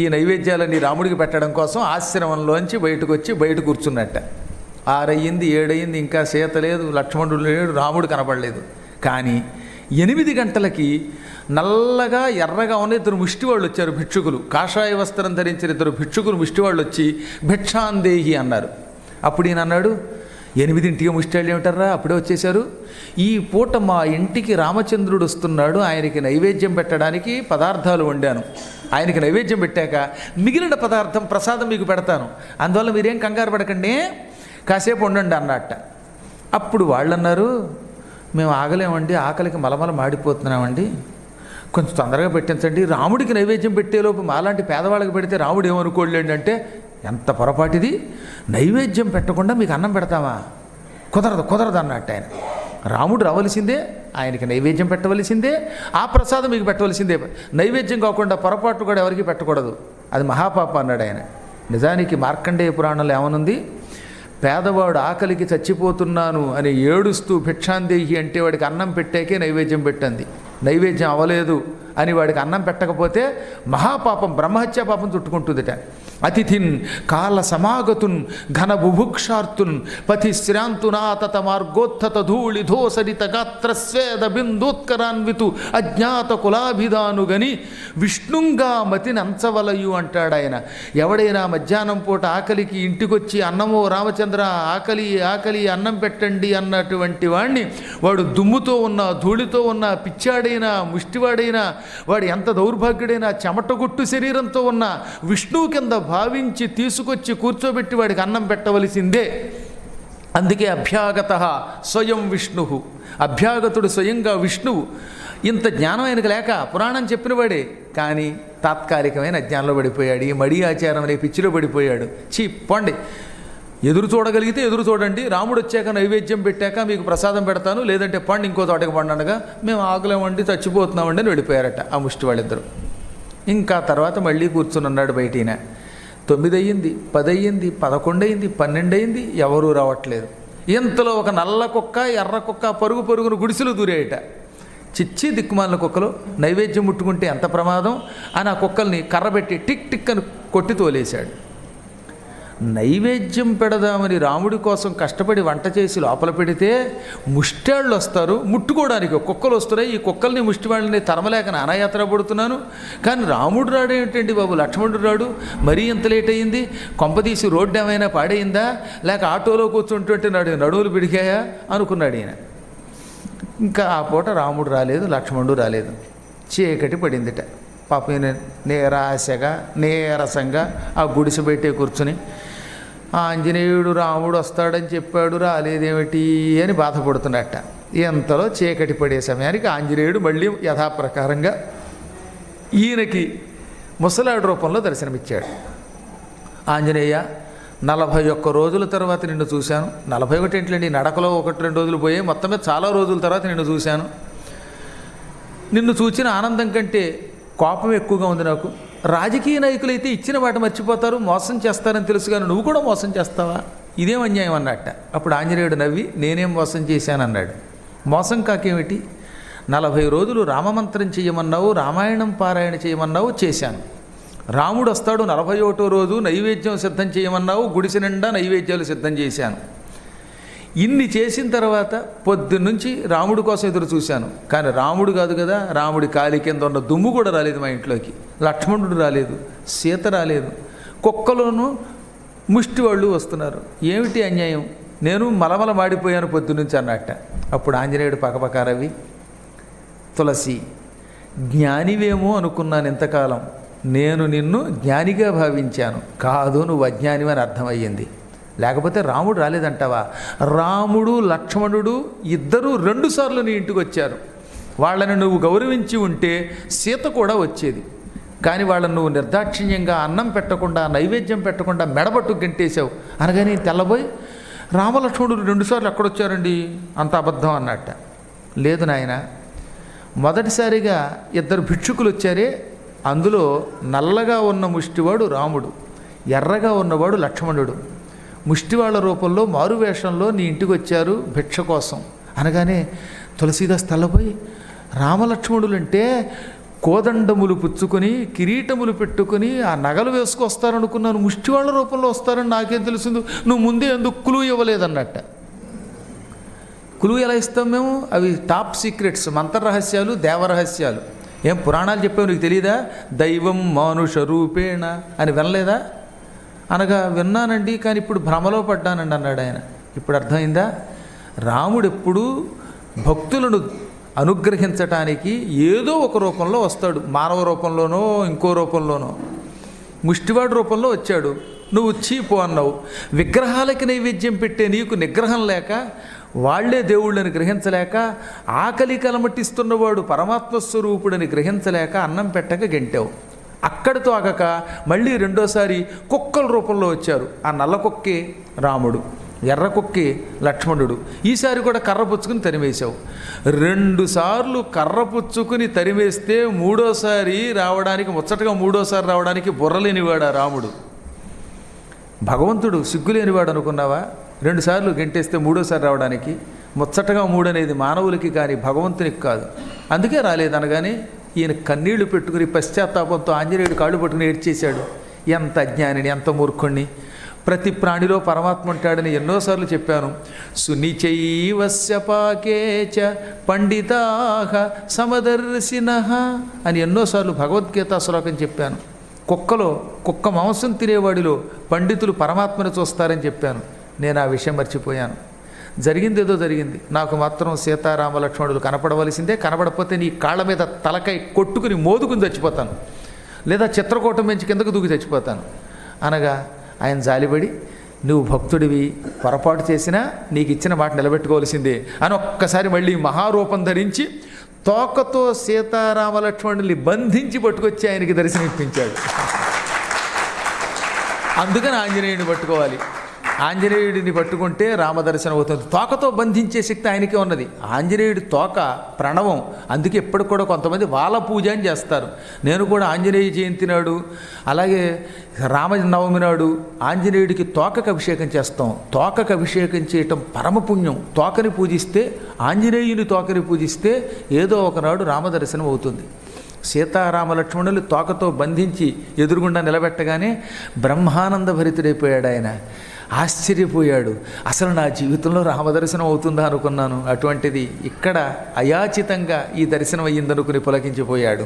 ఈ నైవేద్యాలన్నీ రాముడికి పెట్టడం కోసం ఆశ్రమంలోంచి బయటకు వచ్చి బయట కూర్చున్నట్ట. 6 అయ్యింది, 7 అయ్యింది, ఇంకా సీత లేదు, లక్ష్మణుడు లేడు, రాముడు కనపడలేదు. కానీ 8 గంటలకి నల్లగా ఎర్రగా ఉన్న 2 ముష్టివాళ్ళు వచ్చారు, భిక్షుకులు. కాషాయ వస్త్రం ధరించిన 2 భిక్షుకులు ముష్టివాళ్ళు వచ్చి భిక్షాందేహి అన్నారు. అప్పుడు ఈయన అన్నాడు, 8ంటికి ముష్టివాళ్ళు ఏమిటారా అప్పుడే వచ్చేశారు? ఈ పూట మా ఇంటికి రామచంద్రుడు వస్తున్నాడు, ఆయనకి నైవేద్యం పెట్టడానికి పదార్థాలు వండాను. ఆయనకి నైవేద్యం పెట్టాక మిగిలిన పదార్థం ప్రసాదం మీకు పెడతాను, అందువల్ల మీరేం కంగారు పడకండి, కాసేపు ఉండండి అన్నట్ట. అప్పుడు వాళ్ళు అన్నారు, మేము ఆగలేమండి, ఆకలికి మలమల మాడిపోతున్నామండి, కొంచెం తొందరగా పెట్టించండి. రాముడికి నైవేద్యం పెట్టేలోపు మాలాంటి పేదవాళ్ళకి పెడితే రాముడు ఏమనుకోలేండి అంటే, ఎంత పొరపాటిది, నైవేద్యం పెట్టకుండా మీకు అన్నం పెడతామా? కుదరదు అన్నట్టు ఆయన. రాముడు రావలసిందే, ఆయనకి నైవేద్యం పెట్టవలసిందే, ఆ ప్రసాదం మీకు పెట్టవలసిందే. నైవేద్యం కాకుండా పొరపాటు కూడా ఎవరికి పెట్టకూడదు, అది మహాపాప అన్నాడు ఆయన. నిజానికి మార్కండేయ పురాణంలో ఏమనుంది, పేదవాడు ఆకలికి చచ్చిపోతున్నాను అని ఏడుస్తూ భిక్షాందేహి అంటే వాడికి అన్నం పెట్టాకే నైవేద్యం పెట్టండి. నైవేద్యం అవ్వలేదు అని వాడికి అన్నం పెట్టకపోతే మహాపాపం, బ్రహ్మహత్యా పాపం చుట్టుకుంటుందిట. అతిథిన్ కాల సమాగతున్ ఘన బుభుక్షార్తున్ పతి శ్రాంతునాతత మార్గోత్థత ధూళి ధోసరిత గాత్ర స్వేద బిందోత్కరాన్వితు అజ్ఞాత కులాభిధానుగని విష్ణుంగా మతిని అంచవలయు అంటాడు ఆయన. ఎవడైనా మధ్యాహ్నం పూట ఆకలికి ఇంటికొచ్చి అన్నమో రామచంద్ర ఆకలి ఆకలి అన్నం పెట్టండి అన్నటువంటి వాడిని, వాడు దుమ్ముతో ఉన్న ధూళితో ఉన్న పిచ్చాడైనా ముష్టివాడైనా వాడు ఎంత దౌర్భాగ్యుడైనా చెమటగొట్టు శరీరంతో ఉన్న విష్ణువు కింద భావించి తీసుకొచ్చి కూర్చోబెట్టి వాడికి అన్నం పెట్టవలసిందే. అందుకే అభ్యాగత స్వయం విష్ణు, అభ్యాగతుడు స్వయంగా విష్ణువు. ఇంత జ్ఞానం ఆయనకు లేక పురాణం చెప్పినవాడే, కానీ తాత్కాలికమైన అజ్ఞానంలో పడిపోయాడు. ఈ మడి ఆచారం అనే పిచ్చిలో పడిపోయాడు. పోండి, ఎదురు చూడగలిగితే ఎదురు చూడండి, రాముడు వచ్చాక నైవేద్యం పెట్టాక మీకు ప్రసాదం పెడతాను, లేదంటే పండు ఇంకో తోటకి పండనగా మేము ఆకులేమండి చచ్చిపోతున్నామండి అని వెళ్ళిపోయారట ఆ ముష్టి వాళ్ళిద్దరు. ఇంకా తర్వాత మళ్ళీ కూర్చుని బయటిన. 9 అయ్యింది, 10 అయ్యింది, 11 అయింది, 12 అయింది, ఎవరూ రావట్లేదు. ఇంతలో ఒక నల్ల కుక్క ఎర్ర కుక్క పరుగును గుడిసెలు దూరేయట. చిచ్చి దిక్కుమాలిన కుక్కలు, నైవేద్యం ముట్టుకుంటే ఎంత ప్రమాదం అని ఆ కుక్కల్ని కర్రబెట్టి టిక్ టిక్ అని కొట్టి తోలేశాడు. నైవేద్యం పెడదామని రాముడి కోసం కష్టపడి వంట చేసి లోపల పెడితే ముష్టాళ్ళు వస్తారు ముట్టుకోవడానికి, కుక్కలు వస్తున్నాయి. ఈ కుక్కల్ని ముష్టి వాళ్ళని తరమలేక నానాయాత్ర పడుతున్నాను, కానీ రాముడు రాడు ఏంటండి బాబు, లక్ష్మణుడు రాడు, మరీ ఎంత లేట్ అయ్యింది, కొంపదీసి రోడ్డు ఏమైనా పాడైందా, లేక ఆటోలో కూర్చుంటుంటే నడువులు పిడికాయా అనుకున్నాడు ఈయన. ఇంకా ఆ పూట రాముడు రాలేదు, లక్ష్మణుడు రాలేదు. చీకటి పడిందిట. పాపం నిరాశగా నీరసంగా ఆ గుడిసె బయటే కూర్చుని ఆంజనేయుడు రాముడు వస్తాడని చెప్పాడు రాలేదేమిటి అని బాధపడుతున్నట్ట. ఎంతలో చీకటి పడే సమయానికి ఆంజనేయుడు మళ్ళీ యథాప్రకారంగా ఈయనకి ముసలాడు రూపంలో దర్శనమిచ్చాడు. ఆంజనేయ, 41 రోజుల తర్వాత నిన్ను చూశాను. 41 ఏంటండి, నడకలో 1-2 రోజులు పోయాయి, మొత్తం మీద చాలా రోజుల తర్వాత నిన్ను చూశాను. నిన్ను చూచిన ఆనందం కంటే కోపం ఎక్కువగా ఉంది నాకు. రాజకీయ నాయకులైతే ఇచ్చిన మాట మర్చిపోతారు, మోసం చేస్తారని తెలుసు, కానీ నువ్వు కూడా మోసం చేస్తావా, ఇదేం అన్యాయం అన్నట్ట. అప్పుడు ఆంజనేయుడు నవ్వి నేనేం మోసం చేశానన్నాడు. మోసం కాకేమిటి, 40 రోజులు రామమంత్రం చేయమన్నావు, రామాయణం పారాయణ చేయమన్నావు, చేశాను. రాముడు వస్తాడు 41వ రోజు నైవేద్యం సిద్ధం చేయమన్నావు, గుడిసె నిండా నైవేద్యాలు సిద్ధం చేశాను. ఇన్ని చేసిన తర్వాత పొద్దున్నుంచి రాముడి కోసం ఎదురు చూశాను, కానీ రాముడు కాదు కదా, రాముడి కాలి కింద ఉన్న దుమ్ము కూడా రాలేదు మా ఇంట్లోకి, లక్ష్మణుడు రాలేదు, సీత రాలేదు, కుక్కలోనూ ముష్టి వాళ్ళు వస్తున్నారు, ఏమిటి అన్యాయం, నేను మలమల మాడిపోయాను పొద్దున్నుంచి అన్నట్ట. అప్పుడు ఆంజనేయుడు పకపకారవి, తులసి జ్ఞానివేమో అనుకున్నాను ఇంతకాలం, నేను నిన్ను జ్ఞానిగా భావించాను, కాదు నువ్వు అజ్ఞానివని అర్థమయ్యింది. లేకపోతే రాముడు రాలేదంటావా? రాముడు లక్ష్మణుడు ఇద్దరూ 2 సార్లు నీ ఇంటికి వచ్చారు. వాళ్ళని నువ్వు గౌరవించి ఉంటే సీత కూడా వచ్చేది, కానీ వాళ్ళని నువ్వు నిర్దాక్షిణ్యంగా అన్నం పెట్టకుండా నైవేద్యం పెట్టకుండా మెడబట్టు గంటేశావు. అనగానే తెల్లబోయి రామలక్ష్మణుడు 2 సార్లు ఎక్కడొచ్చారండి, అంత అబద్ధం అన్నట్ట. లేదు నాయన, మొదటిసారిగా 2 భిక్షుకులు వచ్చారే, అందులో నల్లగా ఉన్న ముష్టివాడు రాముడు, ఎర్రగా ఉన్నవాడు లక్ష్మణుడు. ముష్టివాళ్ల రూపంలో మారువేషంలో నీ ఇంటికి వచ్చారు భిక్ష కోసం. అనగానే తులసీదాస్ తెల్లబోయి రామలక్ష్మణులంటే కోదండములు పుచ్చుకొని కిరీటములు పెట్టుకొని ఆ నగలు వేసుకొస్తారనుకున్నాను, ముష్టివాళ్ల రూపంలో వస్తారని నాకేం తెలిసింది, నువ్వు ముందే ఎందుకు క్లూ ఇవ్వలేదన్నట్ట. క్లూ ఎలా ఇస్తాం మేము, అవి టాప్ సీక్రెట్స్, మంత్రరహస్యాలు, దేవరహస్యాలు. ఏం పురాణాలు చెప్పావు నీకు తెలియదా, దైవం మానుష రూపేణ అని వినలేదా? అనగా విన్నానండి, కానీ ఇప్పుడు భ్రమలో పడ్డానండి అన్నాడు ఆయన. ఇప్పుడు అర్థమైందా, రాముడు ఎప్పుడూ భక్తులను అనుగ్రహించటానికి ఏదో ఒక రూపంలో వస్తాడు, మానవ రూపంలోనో ఇంకో రూపంలోనో. ముష్టివాడి రూపంలో వచ్చాడు, నువ్వు చీపు అన్నావు. విగ్రహాలకి నైవేద్యం పెట్టే నీకు నిగ్రహం లేక, వాళ్లే దేవుళ్ళని గ్రహించలేక, ఆకలి కలమటిస్తున్నవాడు పరమాత్మస్వరూపుడని గ్రహించలేక అన్నం పెట్టక గెంటావు. అక్కడితో ఆగక మళ్ళీ రెండోసారి కుక్కల రూపంలో వచ్చారు. ఆ నల్ల కుక్కే రాముడు, ఎర్ర కుక్కే లక్ష్మణుడు. ఈసారి కూడా కర్ర పుచ్చుకుని తరిమేశావు. 2 సార్లు కర్ర పుచ్చుకుని తరిమేస్తే మూడోసారి రావడానికి, ముచ్చటగా మూడోసారి రావడానికి బుర్రలేనివాడు ఆ రాముడు. భగవంతుడు సిగ్గులేనివాడు అనుకున్నావా? 2 సార్లు గెంటేస్తే మూడోసారి రావడానికి. ముచ్చటగా 3 అనేది మానవులకి కానీ భగవంతునికి కాదు. అందుకే రాలేదనగానే ఈయన కన్నీళ్లు పెట్టుకుని పశ్చాత్తాపంతో ఆంజనేయుడు కాళ్ళు పట్టుకుని ఏడ్చేశాడు. ఎంత అజ్ఞానిని, ఎంత మూర్ఖుణ్ణి. ప్రతి ప్రాణిలో పరమాత్మ ఉంటాడని ఎన్నోసార్లు చెప్పాను. సునిచైవస్య పాకేచ పండితాః సమదర్శినః అని ఎన్నోసార్లు భగవద్గీత శ్లోకం చెప్పాను. కుక్క మాంసం తినేవాడిలో పండితులు పరమాత్మను చూస్తారని చెప్పాను. నేను ఆ విషయం మర్చిపోయాను. జరిగింది ఏదో జరిగింది. నాకు మాత్రం సీతారామ లక్ష్మణులు కనపడవలసిందే. కనపడకపోతే నీ కాళ్ళ మీద తలకాయ కొట్టుకుని మోదుకుని చచ్చిపోతాను, లేదా చిత్రకూటం పెంచి కిందకు దూకి చచ్చిపోతాను అనగా ఆయన జాలిపడి, నువ్వు భక్తుడివి, పొరపాటు చేసినా నీకు ఇచ్చిన మాట నిలబెట్టుకోవాల్సిందే అని ఒక్కసారి మళ్ళీ మహారూపం ధరించి తోకతో సీతారామ లక్ష్మణుల్ని బంధించి పట్టుకొచ్చి ఆయనకి దర్శనం ఇప్పించాడు. అందుకని ఆంజనేయుడిని పట్టుకోవాలి. ఆంజనేయుడిని పట్టుకుంటే రామదర్శనం అవుతుంది. తోకతో బంధించే శక్తి ఆయనకే ఉన్నది. ఆంజనేయుడి తోక ప్రణవం. అందుకే ఎప్పటికి కూడా కొంతమంది వాల పూజ అని చేస్తారు. నేను కూడా ఆంజనేయ జయంతి నాడు, అలాగే రామనవమి నాడు ఆంజనేయుడికి తోకకు అభిషేకం చేస్తాం. తోకకు అభిషేకం చేయటం పరమపుణ్యం. తోకని పూజిస్తే, ఆంజనేయుని తోకని పూజిస్తే ఏదో ఒకనాడు రామదర్శనం అవుతుంది. సీతారామ లక్ష్మణులు తోకతో బంధించి ఎదురుగుండా నిలబెట్టగానే బ్రహ్మానంద భరితుడైపోయాడు ఆయన. ఆశ్చర్యపోయాడు. అసలు నా జీవితంలో రామదర్శనం అవుతుందా అనుకున్నాను. అటువంటిది ఇక్కడ అయాచితంగా ఈ దర్శనం అయ్యిందనుకుని పులకించిపోయాడు.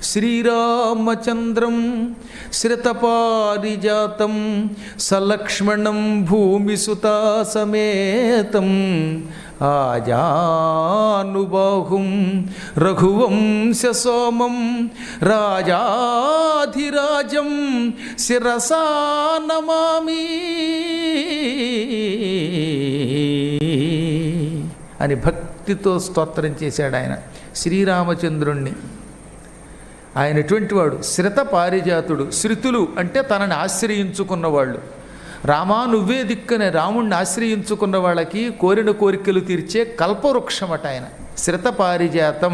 శ్రీరామచంద్రం శ్రితపారిజాతం సలక్ష్మణం భూమిసుతా సమేతం ఆజానుబాహుం రఘువంశ సోమం రాజాధిరాజం శిరసా నమామి అని భక్తితో స్తోత్రం చేశాడు ఆయన శ్రీరామచంద్రుణ్ణి. ఆయన ఎటువంటి వాడు? శ్రిత పారిజాతుడు. శ్రుతులు అంటే తనని ఆశ్రయించుకున్నవాళ్ళు. రామా నువ్వే దిక్కనే రాముణ్ణి ఆశ్రయించుకున్న వాళ్ళకి కోరిన కోరికలు తీర్చే కల్పవృక్షమట ఆయన. శ్రిత పారిజాతం,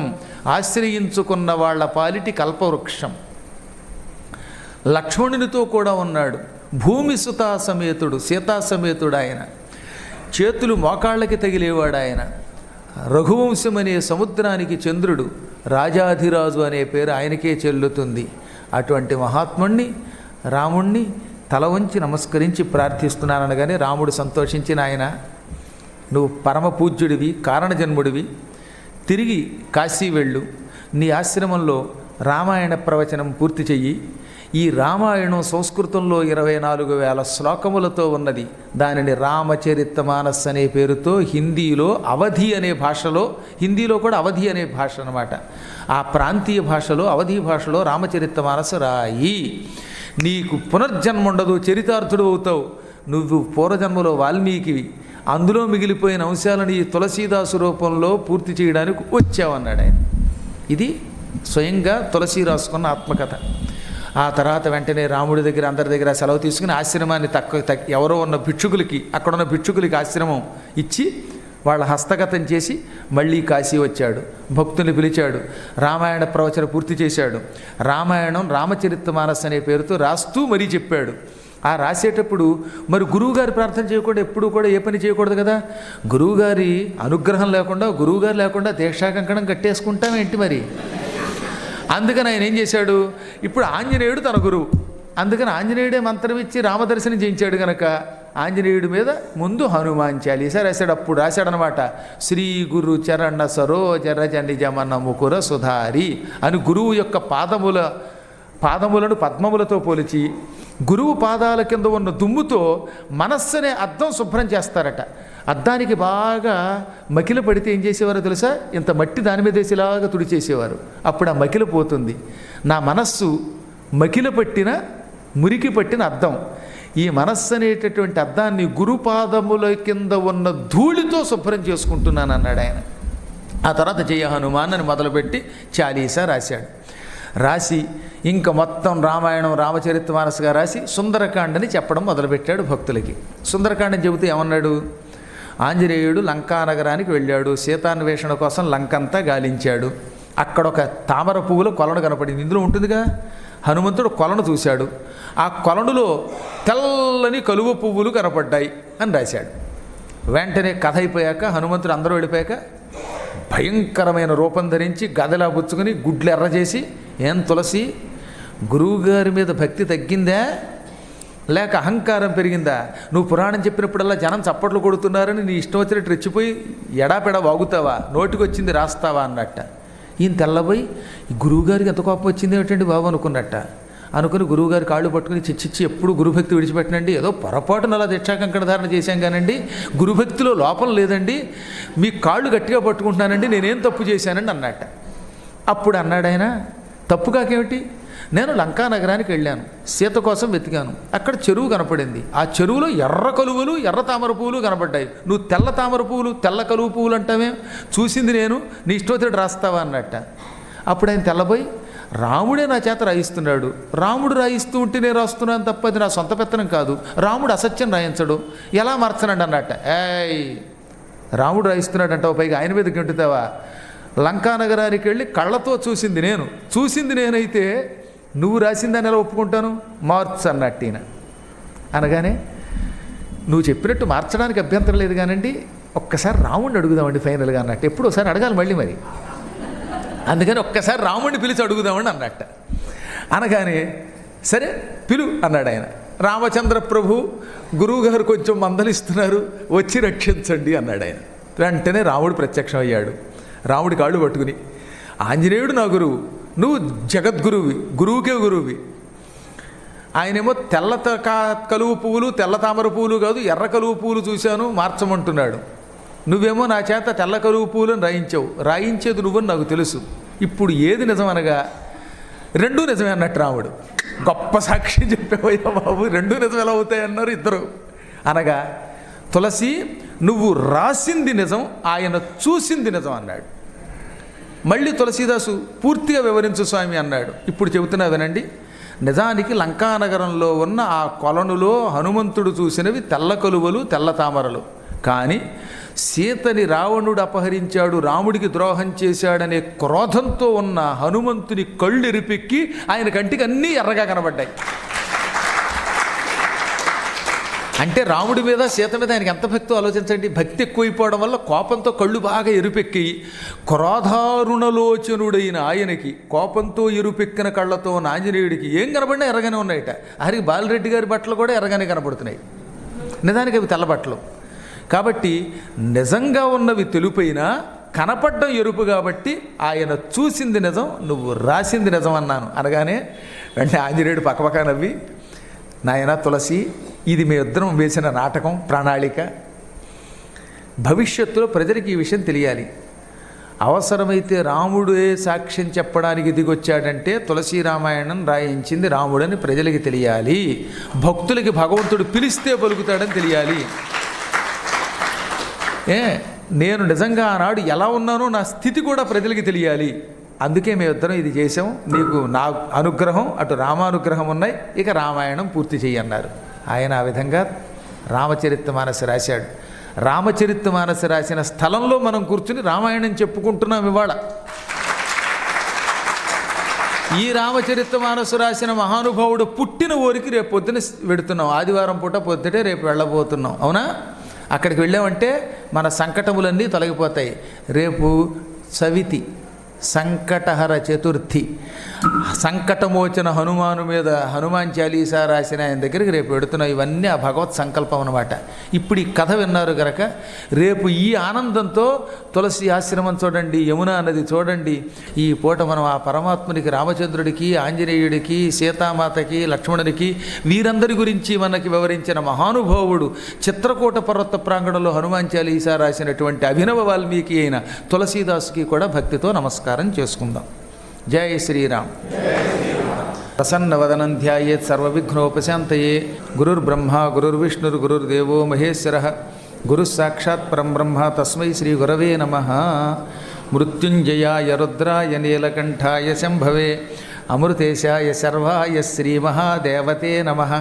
ఆశ్రయించుకున్న వాళ్ళ పాలిటి కల్పవృక్షం. లక్ష్మణునితో కూడా ఉన్నాడు. భూమి సుతా సమేతుడు, సీతా సమేతుడు ఆయన. చేతులు మోకాళ్ళకి తగిలేవాడు ఆయన. రఘువంశం అనే సముద్రానికి చంద్రుడు. రాజాధిరాజు అనే పేరు ఆయనకే చెల్లుతుంది. అటువంటి మహాత్ముణ్ణి రాముణ్ణి తల వంచి నమస్కరించి ప్రార్థిస్తున్నాననగానే రాముడు సంతోషించిన ఆయన, నువ్వు పరమ పూజ్యుడివి, కారణజన్ముడివి, తిరిగి కాశీ వెళ్ళు, నీ ఆశ్రమంలో రామాయణ ప్రవచనం పూర్తి చెయ్యి. ఈ రామాయణం సంస్కృతంలో 24,000 శ్లోకములతో ఉన్నది. దానిని రామచరితమానస్ అనే పేరుతో హిందీలో అవధి అనే భాషలో, హిందీలో కూడా అవధి అనే భాష అన్నమాట, ఆ ప్రాంతీయ భాషలో అవధి భాషలో రామచరితమానస్ రాయి. నీకు పునర్జన్మ ఉండదు, చరితార్థుడు అవుతావు. నువ్వు పూర్వజన్మలో వాల్మీకివి, అందులో మిగిలిపోయిన అంశాలను ఈ తులసీదాసు రూపంలో పూర్తి చేయడానికి వచ్చావన్నాడు ఆయన. ఇది స్వయంగా తులసీ రాసుకున్న ఆత్మకథ. ఆ తర్వాత వెంటనే రాముడి దగ్గర అందరి దగ్గర సెలవు తీసుకుని ఆశ్రమాన్ని ఎవరో ఉన్న భిక్షుకులకి, అక్కడున్న భిక్షుకులకి ఆశ్రమం ఇచ్చి వాళ్ళ హస్తగతం చేసి మళ్ళీ కాశీ వచ్చాడు. భక్తుల్ని పిలిచాడు. రామాయణ ప్రవచన పూర్తి చేశాడు. రామాయణం రామచరితమానస్ అనే పేరుతో రాస్తూ మరీ చెప్పాడు. ఆ రాసేటప్పుడు మరి గురువుగారి ప్రార్థన చేయకుండా ఎప్పుడు కూడా ఏ పని చేయకూడదు కదా. గురువుగారి అనుగ్రహం లేకుండా, గురువుగారు లేకుండా దీక్షాకంకణం కట్టేసుకుంటాం ఏంటి మరి. అందుకని ఆయన ఏం చేశాడు, ఇప్పుడు ఆంజనేయుడు తన గురువు, అందుకని ఆంజనేయుడే మంత్రం ఇచ్చి రామదర్శనం చేయించాడు కనుక ఆంజనేయుడి మీద ముందు హనుమాన్ చాలీసా రాశాడు. అప్పుడు రాశాడనమాట, శ్రీ గురు చరణ సరోజ రజని జమన ముకుర సుధారి అని గురువు యొక్క పాదములను పద్మములతో పోల్చి గురువు పాదాల కింద ఉన్న దుమ్ముతో మనస్సునే అద్దం శుభ్రం చేస్తారట. అద్దానికి బాగా మకిల పడితే ఏం చేసేవారో తెలుసా, ఇంత మట్టి దాని మీద వేసేలాగా తుడిచేసేవారు. అప్పుడు ఆ మకిల పోతుంది. నా మనస్సు మకిల పట్టిన మురికి పట్టిన అద్దం. ఈ మనస్సు అనేటటువంటి అద్దాన్ని గురుపాదముల కింద ఉన్న ధూళితో శుభ్రం చేసుకుంటున్నాను అన్నాడు ఆయన. ఆ తర్వాత జయ హనుమాన్ అని మొదలుపెట్టి చాలీసా రాశాడు. రాసి ఇంక మొత్తం రామాయణం రామచరితమానస్గా రాసి సుందరకాండని చెప్పడం మొదలుపెట్టాడు భక్తులకి. సుందరకాండని చెబుతూ ఏమన్నాడు? ఆంజనేయుడు లంకానగరానికి వెళ్ళాడు, సీతాన్వేషణ కోసం లంకంతా గాలించాడు. అక్కడ ఒక తామర పువ్వుల కొలను కనపడింది. ఇందులో ఉంటుందిగా. హనుమంతుడు కొలను చూశాడు. ఆ కొలనులో తెల్లని కలువ పువ్వులు కనపడ్డాయి అని రాశాడు. వెంటనే కథ అయిపోయాక హనుమంతుడు అందరూ వెళ్ళిపోయాక భయంకరమైన రూపం ధరించి గదలా పుచ్చుకొని గుడ్లు ఎర్ర చేసి, ఏం తులసి, గురువుగారి మీద భక్తి తగ్గిందా లేక అహంకారం పెరిగిందా? నువ్వు పురాణం చెప్పినప్పుడల్లా జనం చప్పట్లు కొడుతున్నారని నీ ఇష్టం వచ్చినట్టు రెచ్చిపోయి ఎడాపెడా వాగుతావా, నోటికి వచ్చింది రాస్తావా అన్నట్ట. ఈయన తెల్లబోయి ఈ గురువుగారికి ఎంత కోపం వచ్చింది ఏమిటండి బాబు అనుకున్నట్ట. అనుకుని గురువుగారి కాళ్ళు పట్టుకుని చిచ్చిచ్చి ఎప్పుడు గురుభక్తి విడిచిపెట్టనండి, ఏదో పొరపాటున అలా దీక్షాకంకణ ధారణ చేశాం కానండి, గురుభక్తిలో లోపం లేదండి, మీ కాళ్ళు గట్టిగా పట్టుకుంటున్నానండి, నేనేం తప్పు చేశానండి అన్నట్ట. అప్పుడు అన్నాడు ఆయన, తప్పు కాకేమిటి, నేను లంకా నగరానికి వెళ్ళాను, సీత కోసం వెతికాను, అక్కడ చెరువు కనపడింది, ఆ చెరువులో ఎర్ర కలువలు ఎర్ర తామర పువ్వులు కనపడ్డాయి, నువ్వు తెల్ల తామర పువ్వులు తెల్ల కలువ పువ్వులు అంటావే, చూసింది నేను, నీ ఇష్టోత్తరుడు రాస్తావా అన్నట్ట. అప్పుడు ఆయన తెల్లబోయి, రాముడే నా చేత రాయిస్తున్నాడు, రాముడు రాయిస్తూ ఉంటే నేను రాస్తున్నాను తప్ప అది నా సొంత పెత్తనం కాదు, రాముడు అసత్యం రాయించడు, ఎలా మార్చనండి అన్నట్ట. ఏయ్, రాముడు రాయిస్తున్నాడు అంటావు, పైగా ఆయన మీదకి ఉంటుతావా? లంకానగరానికి వెళ్ళి కళ్ళతో చూసింది నేనైతే నువ్వు రాసిందని ఎలా ఒప్పుకుంటాను, మార్చు అన్నట్టు ఈయన. అనగానే నువ్వు చెప్పినట్టు మార్చడానికి అభ్యంతరం లేదు కానండి, ఒక్కసారి రాముడిని అడుగుదామండి ఫైనల్గా అన్నట్టు. ఎప్పుడు ఒకసారి అడగాలి మళ్ళీ మరి, అందుకని ఒక్కసారి రాముడిని పిలిచి అడుగుదామండి అన్నట్ట. అనగానే సరే పిలు అన్నాడు ఆయన. రామచంద్ర ప్రభు, గురువుగారు కొంచెం మందలిస్తున్నారు, వచ్చి రక్షించండి అన్నాడు ఆయన. వెంటనే రాముడు ప్రత్యక్షం అయ్యాడు. రాముడి కాళ్ళు పట్టుకుని, ఆంజనేయుడు నా గురువు, నువ్వు జగద్గురువి, గురువుకే గురువువి. ఆయనేమో తెల్ల కలువ పువ్వులు తెల్ల తామర పువ్వులు కాదు ఎర్ర కలువ పువ్వులు చూశాను మార్చమంటున్నాడు, నువ్వేమో నా చేత తెల్ల కలువ పువ్వులను రాయించావు, రాయించేది నువ్వని నాకు తెలుసు, ఇప్పుడు ఏది నిజం అనగా రెండూ నిజమే అన్నట్టు రాముడు. గొప్ప సాక్షి చెప్పేవయ్యా బాబు, రెండూ నిజం ఎలా అవుతాయి అన్నారు ఇద్దరు. అనగా తులసి, నువ్వు రాసింది నిజం, ఆయన చూసింది నిజం అన్నాడు. మళ్ళీ తులసీదాసు పూర్తిగా వివరించు స్వామి అన్నాడు. ఇప్పుడు చెబుతున్నా వినండి. నిజానికి లంకానగరంలో ఉన్న ఆ కొలనులో హనుమంతుడు చూసినవి తెల్ల కలువలు తెల్ల తామరలు, కానీ సీతని రావణుడు అపహరించాడు, రాముడికి ద్రోహం చేశాడనే క్రోధంతో ఉన్న హనుమంతుని కళ్ళు ఎరిపెక్కి ఆయన కంటికి అన్నీ ఎర్రగా కనబడ్డాయి. అంటే రాముడి మీద సీత మీద ఆయనకి ఎంత భక్తో ఆలోచించండి. భక్తి ఎక్కువైపోవడం వల్ల కోపంతో కళ్ళు బాగా ఎరుపెక్కి, క్రోధారుణలోచనుడైన ఆయనకి కోపంతో ఎరుపెక్కిన కళ్ళతో ఉన్న ఆంజనేయుడికి ఏం కనబడినా ఎర్రగానే ఉన్నాయట. హరికి బాలరెడ్డి గారి బట్టలు కూడా ఎర్రగానే కనబడుతున్నాయి, నిజానికి అవి తెల్ల బట్టలు. కాబట్టి నిజంగా ఉన్నవి తెలుపైనా కనపడ్డం ఎరుపు, కాబట్టి ఆయన చూసింది నిజం, నువ్వు రాసింది నిజం అన్నాను. అనగానే వెంటనే ఆంజనేయుడు పక్కపక్క నవ్వి, నాయన తులసి, ఇది మీ ఇద్దరం వేసిన నాటకం, ప్రణాళిక. భవిష్యత్తులో ప్రజలకు ఈ విషయం తెలియాలి. అవసరమైతే రాముడే సాక్ష్యం చెప్పడానికి దిగొచ్చాడంటే తులసి రామాయణం రాయించింది రాముడని ప్రజలకి తెలియాలి. భక్తులకి భగవంతుడు పిలిస్తే పలుకుతాడని తెలియాలి. నేను నిజంగా ఆనాడు ఎలా ఉన్నానో నా స్థితి కూడా ప్రజలకి తెలియాలి. అందుకే మేమిద్దరం ఇది చేసాం, నీకు నా అనుగ్రహం అటు రామానుగ్రహం ఉన్నాయి, ఇక రామాయణం పూర్తి చెయ్యన్నారు. ఆయన ఆ విధంగా రామచరితమానస రాశాడు. రామచరితమానస రాసిన స్థలంలో మనం కూర్చుని రామాయణం చెప్పుకుంటున్నాం ఇవాళ. ఈ రామచరితమానసు రాసిన మహానుభావుడు పుట్టిన ఊరికి రేపు పొద్దున వెడుతున్నాం, ఆదివారం పూట పొద్దుటే రేపు వెళ్ళబోతున్నాం. అవునా? అక్కడికి వెళ్ళామంటే మన సంకటములన్నీ తొలగిపోతాయి. రేపు సవితి, సంకటహర చతుర్థి, సంకటమోచన హనుమాను మీద హనుమాన్ చాలీసా రాసిన ఆయన దగ్గరికి రేపు పెడుతున్నాం. ఇవన్నీ ఆ భగవత్ సంకల్పం అన్నమాట. ఇప్పుడు ఈ కథ విన్నారు కనుక రేపు ఈ ఆనందంతో తులసి ఆశ్రమం చూడండి, యమునా నది చూడండి. ఈ పూట మనం ఆ పరమాత్మునికి, రామచంద్రుడికి, ఆంజనేయుడికి, సీతామాతకి, లక్ష్మణుడికి, వీరందరి గురించి మనకి వివరించిన మహానుభావుడు చిత్రకూట పర్వత ప్రాంగణంలో హనుమాన్ చాలీసా రాసినటువంటి అభినవ వాల్మీకి అయిన తులసీదాసుకి కూడా భక్తితో నమస్కారం చేసుకుందాం. జై శ్రీరామ్. ప్రసన్నవదనం ధ్యాయేత్ సర్వవిఘ్నోపశాంతయే. గురుర్బ్రహ్మ గురుర్విష్ణుర్ గురుర్దేవో మహేశ్వరః, గురుస్సాక్షాత్ పరం బ్రహ్మ తస్మై శ్రీ గురవే నమః. మృత్యుంజయాయ రుద్రాయ నీలకంఠాయ శంభవే, అమృతేశాయ శర్వాయ శ్రీమహాదేవతే నమః.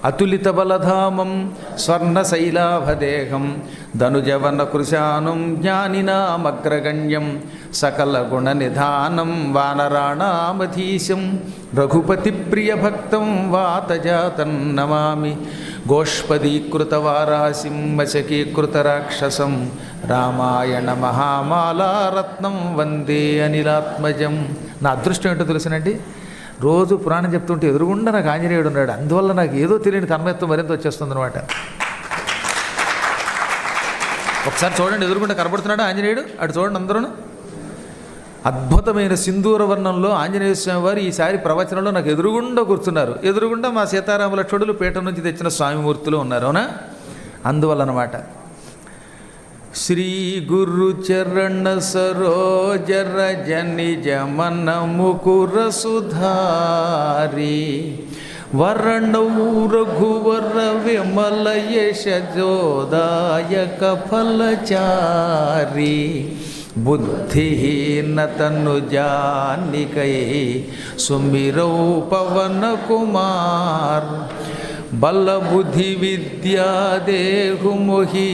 అతులితబలధామం స్వర్ణశైలాభదేహం ధనుజవనకృశానుం జ్ఞానినామగ్రగణ్యం సకలగుణనిధానం వానరాణామధీశం రఘుపతిప్రియభక్తం వాతజాతం నమామి. గోష్పదీకృతవారాసిం వశకీకృతరాక్షసం రామాయణ మహామాలారత్నం వందే అనిలాత్మజం. నా అదృష్టం ఏంటో తెలుసునండి, రోజు పురాణం చెప్తుంటే ఎదురుగుండా నాకు ఆంజనేయుడు ఉన్నాడు. అందువల్ల నాకు ఏదో తెలియని తన్మయత్వం మరింత వచ్చేస్తుంది అనమాట. ఒకసారి చూడండి, ఎదురుగుండా కనబడుతున్నాడు ఆంజనేయుడు. అటు చూడండి అందరూ. అద్భుతమైన సింధూర వర్ణంలో ఆంజనేయ స్వామి వారు ఈసారి ప్రవచనంలో నాకు ఎదురుగుండా కూర్చున్నారు. ఎదురుగుండా మా సీతారామ లక్ష్మణులు పీఠ నుంచి తెచ్చిన స్వామిమూర్తులు ఉన్నారు. అవునా? అందువల్లనమాట. శ్రీ గురు చరణ సరోజ రజ నిజ మన ముకుర సుధారి వరణౌ రఘువర విమల యశ జోదాయక ఫలచారి బుద్ధిహీన తను జానికై సుమిరౌ పవన కుమార్ బల బుద్ధి విద్యా దేహు మొహి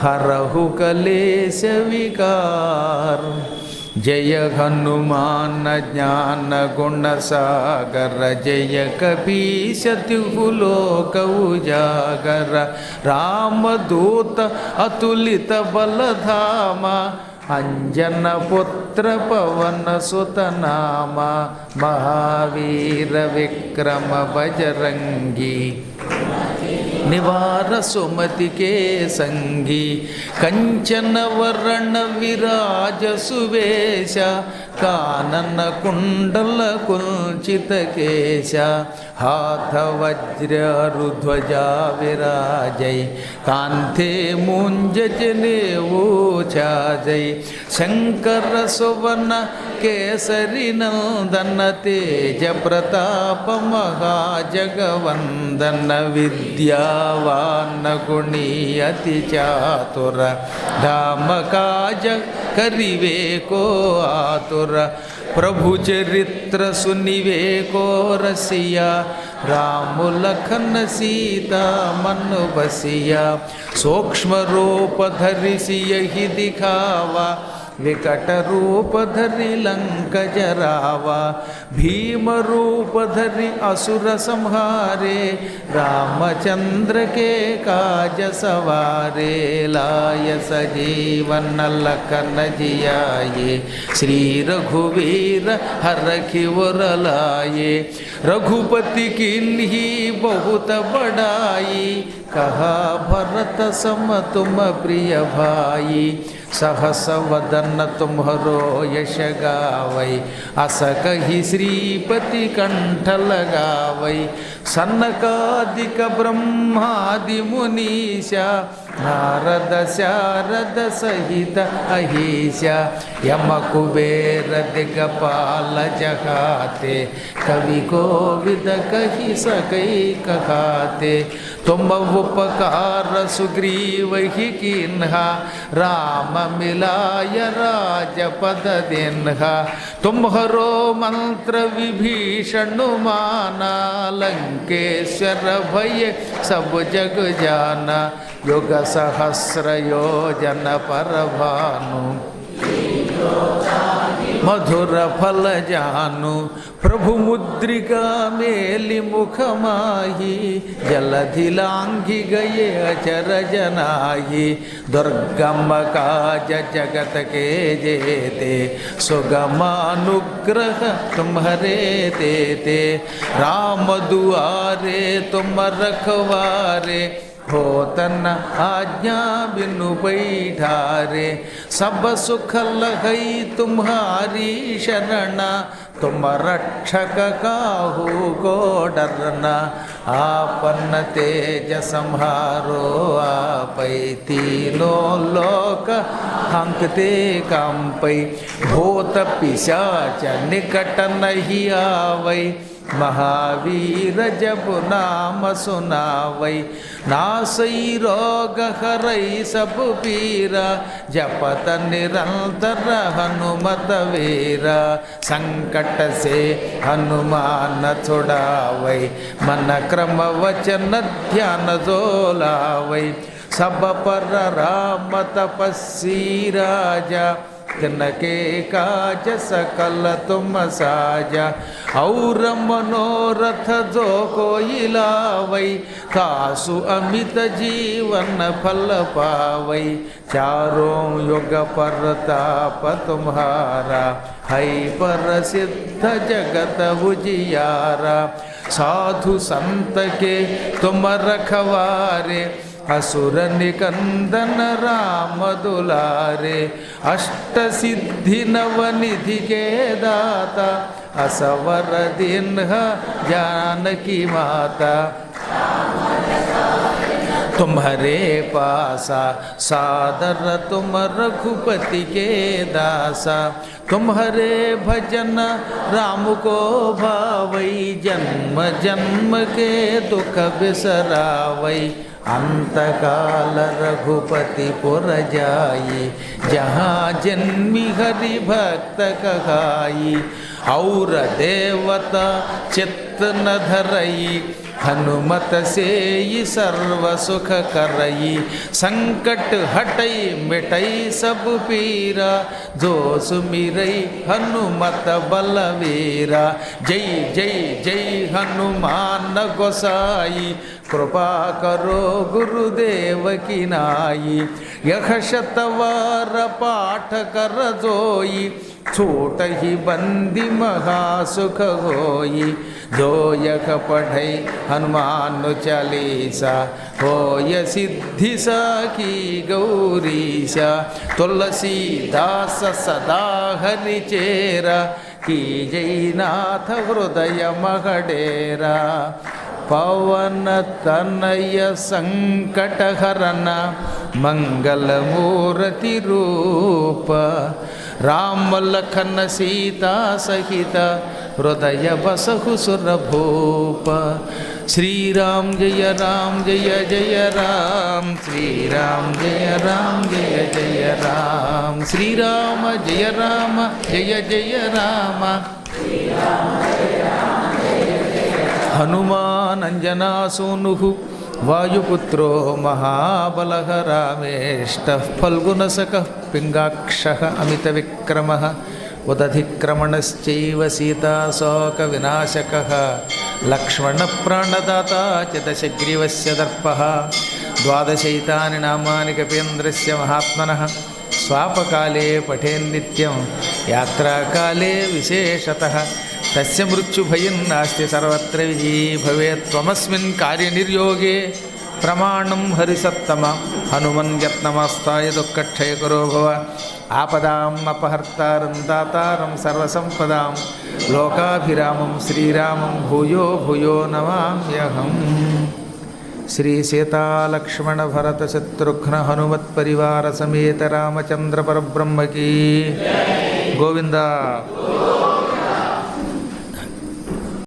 హరహు కలేశ వికార్ జయ హనుమాన జ్ఞాన గుణ సాగర జయ కపీశ తిహులోక ఉజాగర రామదూత అతులిత బలధామ అంజన పుత్ర పవన సుతనామ మహావీర విక్రమ బజరంగి నివార సుమతి కే సంగి కంచన వర్ణ విరాజ సువేశ కానన కుండల కుంచిత కేశ హాథ వజ్రరుధ్వజా విరాజై కాంతే ముంజనేవోచాజై శంకర సువన కేసరి నందన తేజ ప్రతాప మహాజగవందన విద్యావాన గుణీ అతి చాతుర ధామ కాజ కరివే కో ఆతుర ప్రభు చరిత్ర సునివే కో రసియా రాము లఖన సీతా మను బసియా సూక్ష్మ రూప ధరిసి యహి దిఖావా వికట రూప ధరి లంక జరావా భీమ రూప ధరి అసుర సంహారే రామచంద్ర కే కాజ సవారే లాయ సజీవన లఖన జియాయే శ్రీ రఘువీర హరఖి వరలాయే రఘుపతి కిన్హి बहुत बड़ाई कहा भरत सम तुम प्रिय भाई सहस वदन तुम्हरो यश गावै अस कहि श्रीपति कंठ लगावै सनकादिक ब्रह्मादि मुनीशा नारद शारद सहित अहिषा यम कुबेर दिगपाल जगाते कवि कोविद कहि सकै कहाते तुम उपकार सुग्रीव ही कीन्हा राम मिलाय राजपद दिन्हा तुम्हरो मंत्र विभीषण माना लंकेश्वर भय सब जग जाना युग सहस्र योजन पर भानु मधुर फल जानु प्रभु मुद्रिका मेलि मुख माही जलधि लांघि गए अचर जनाही दुर्गम काज जगत के जेते सुगमानुग्रह तुम्हारे तेते राम दुआरे तुम रखवारे होतन आज्ञा बिनु बैठारे सब सुख लहई तुम्हारी शरणा तुम रक्षक काहू को डरना आपन तेज संहारो आपै तीनों लोक हंकते कांपै भूत पिशाच निकट नहीं आवै महावीर जब नाम सुनावै नासै रोग हरै सब पीरा जपत निरंतर हनुमत वीरा संकट से हनुमान छुड़ावै मन क्रम वचन ध्यान जोलावै सब पर राम तपस्वी राजा तिनके काज सकल तुम साजा और मनोरथ जो कोई लावै तासु अमित जीवन फल पावै चारों युग परताप तुम्हारा है प्रसिद्ध जगत उजियारा साधु संत के तुम रखवारे असुर निकंदन राम दुलारे अष्ट सिद्धि नवनिधि के दाता असवर दिन जानकी माता तुम्हारे पासा सादर तुम रघुपति के दासा तुम्हारे भजन राम को भावै जन्म जन्म के दुख बिसरावै अंतकाल रघुपति पुर जाई जहाँ जन्मी हरि भक्त कहाई और देवता चित्त न धरई हनुमत से ही सर्व सुख करई संकट हटई मिटई सब पीरा जो सुमिरई हनुमत बलवीरा जय जय जय हनुमान गोसाई कृपा करो गुरुदेव की नाई यह शतवार पाठ कर जोई छोट ही बंदी महासुख होई जो यख पढ़ई हनुमान चालीसा होय सिद्धि साखी गौरीशा तुलसीदास सदा हरि चेरा की जयनाथ हृदय मगडेरा पवन तनय संकट हरन मंगल मूर्ति रूप राम लखन सीता सहित हृदय बसहु सुरभूप श्री राम जय जय राम श्री राम जय जय राम श्री राम जय जय राम हनुमान अंजना सूनुः वायुपुत्रो महाबलः रामेष्टः फल्गुनसकः पिङ्गाक्षः अमितविक्रमः उदधिक्रमणश्चैव सीताशोकविनाशकः लक्ष्मणप्राणदाता च दशग्रीवस्य दर्पः द्वादशैतानि नामानि कपीन्द्रस्य महात्मनः स्वापकाले पठेन्नित्यं यात्राकाले विशेषतः तस्य मृत्युभयं नास्ति सर्वत्र विजयी भवेत् त्वमस्मिन् कार्यनिर्योगे प्रमाणं हरिसत्तम हनुमन् यत्नमस्ताय दुःखक्षयकरो भव आपदाम् अपहर्तारं दातारं सर्वसम्पदां लोकाभिरामं श्रीरामं भूयो भूयो नमाम्यहम् श्री सीता लक्ष्मण भरत शत्रुघ्न हनुमत् परिवार समेत रामचंद्र परब्रह्म की गोविंदा।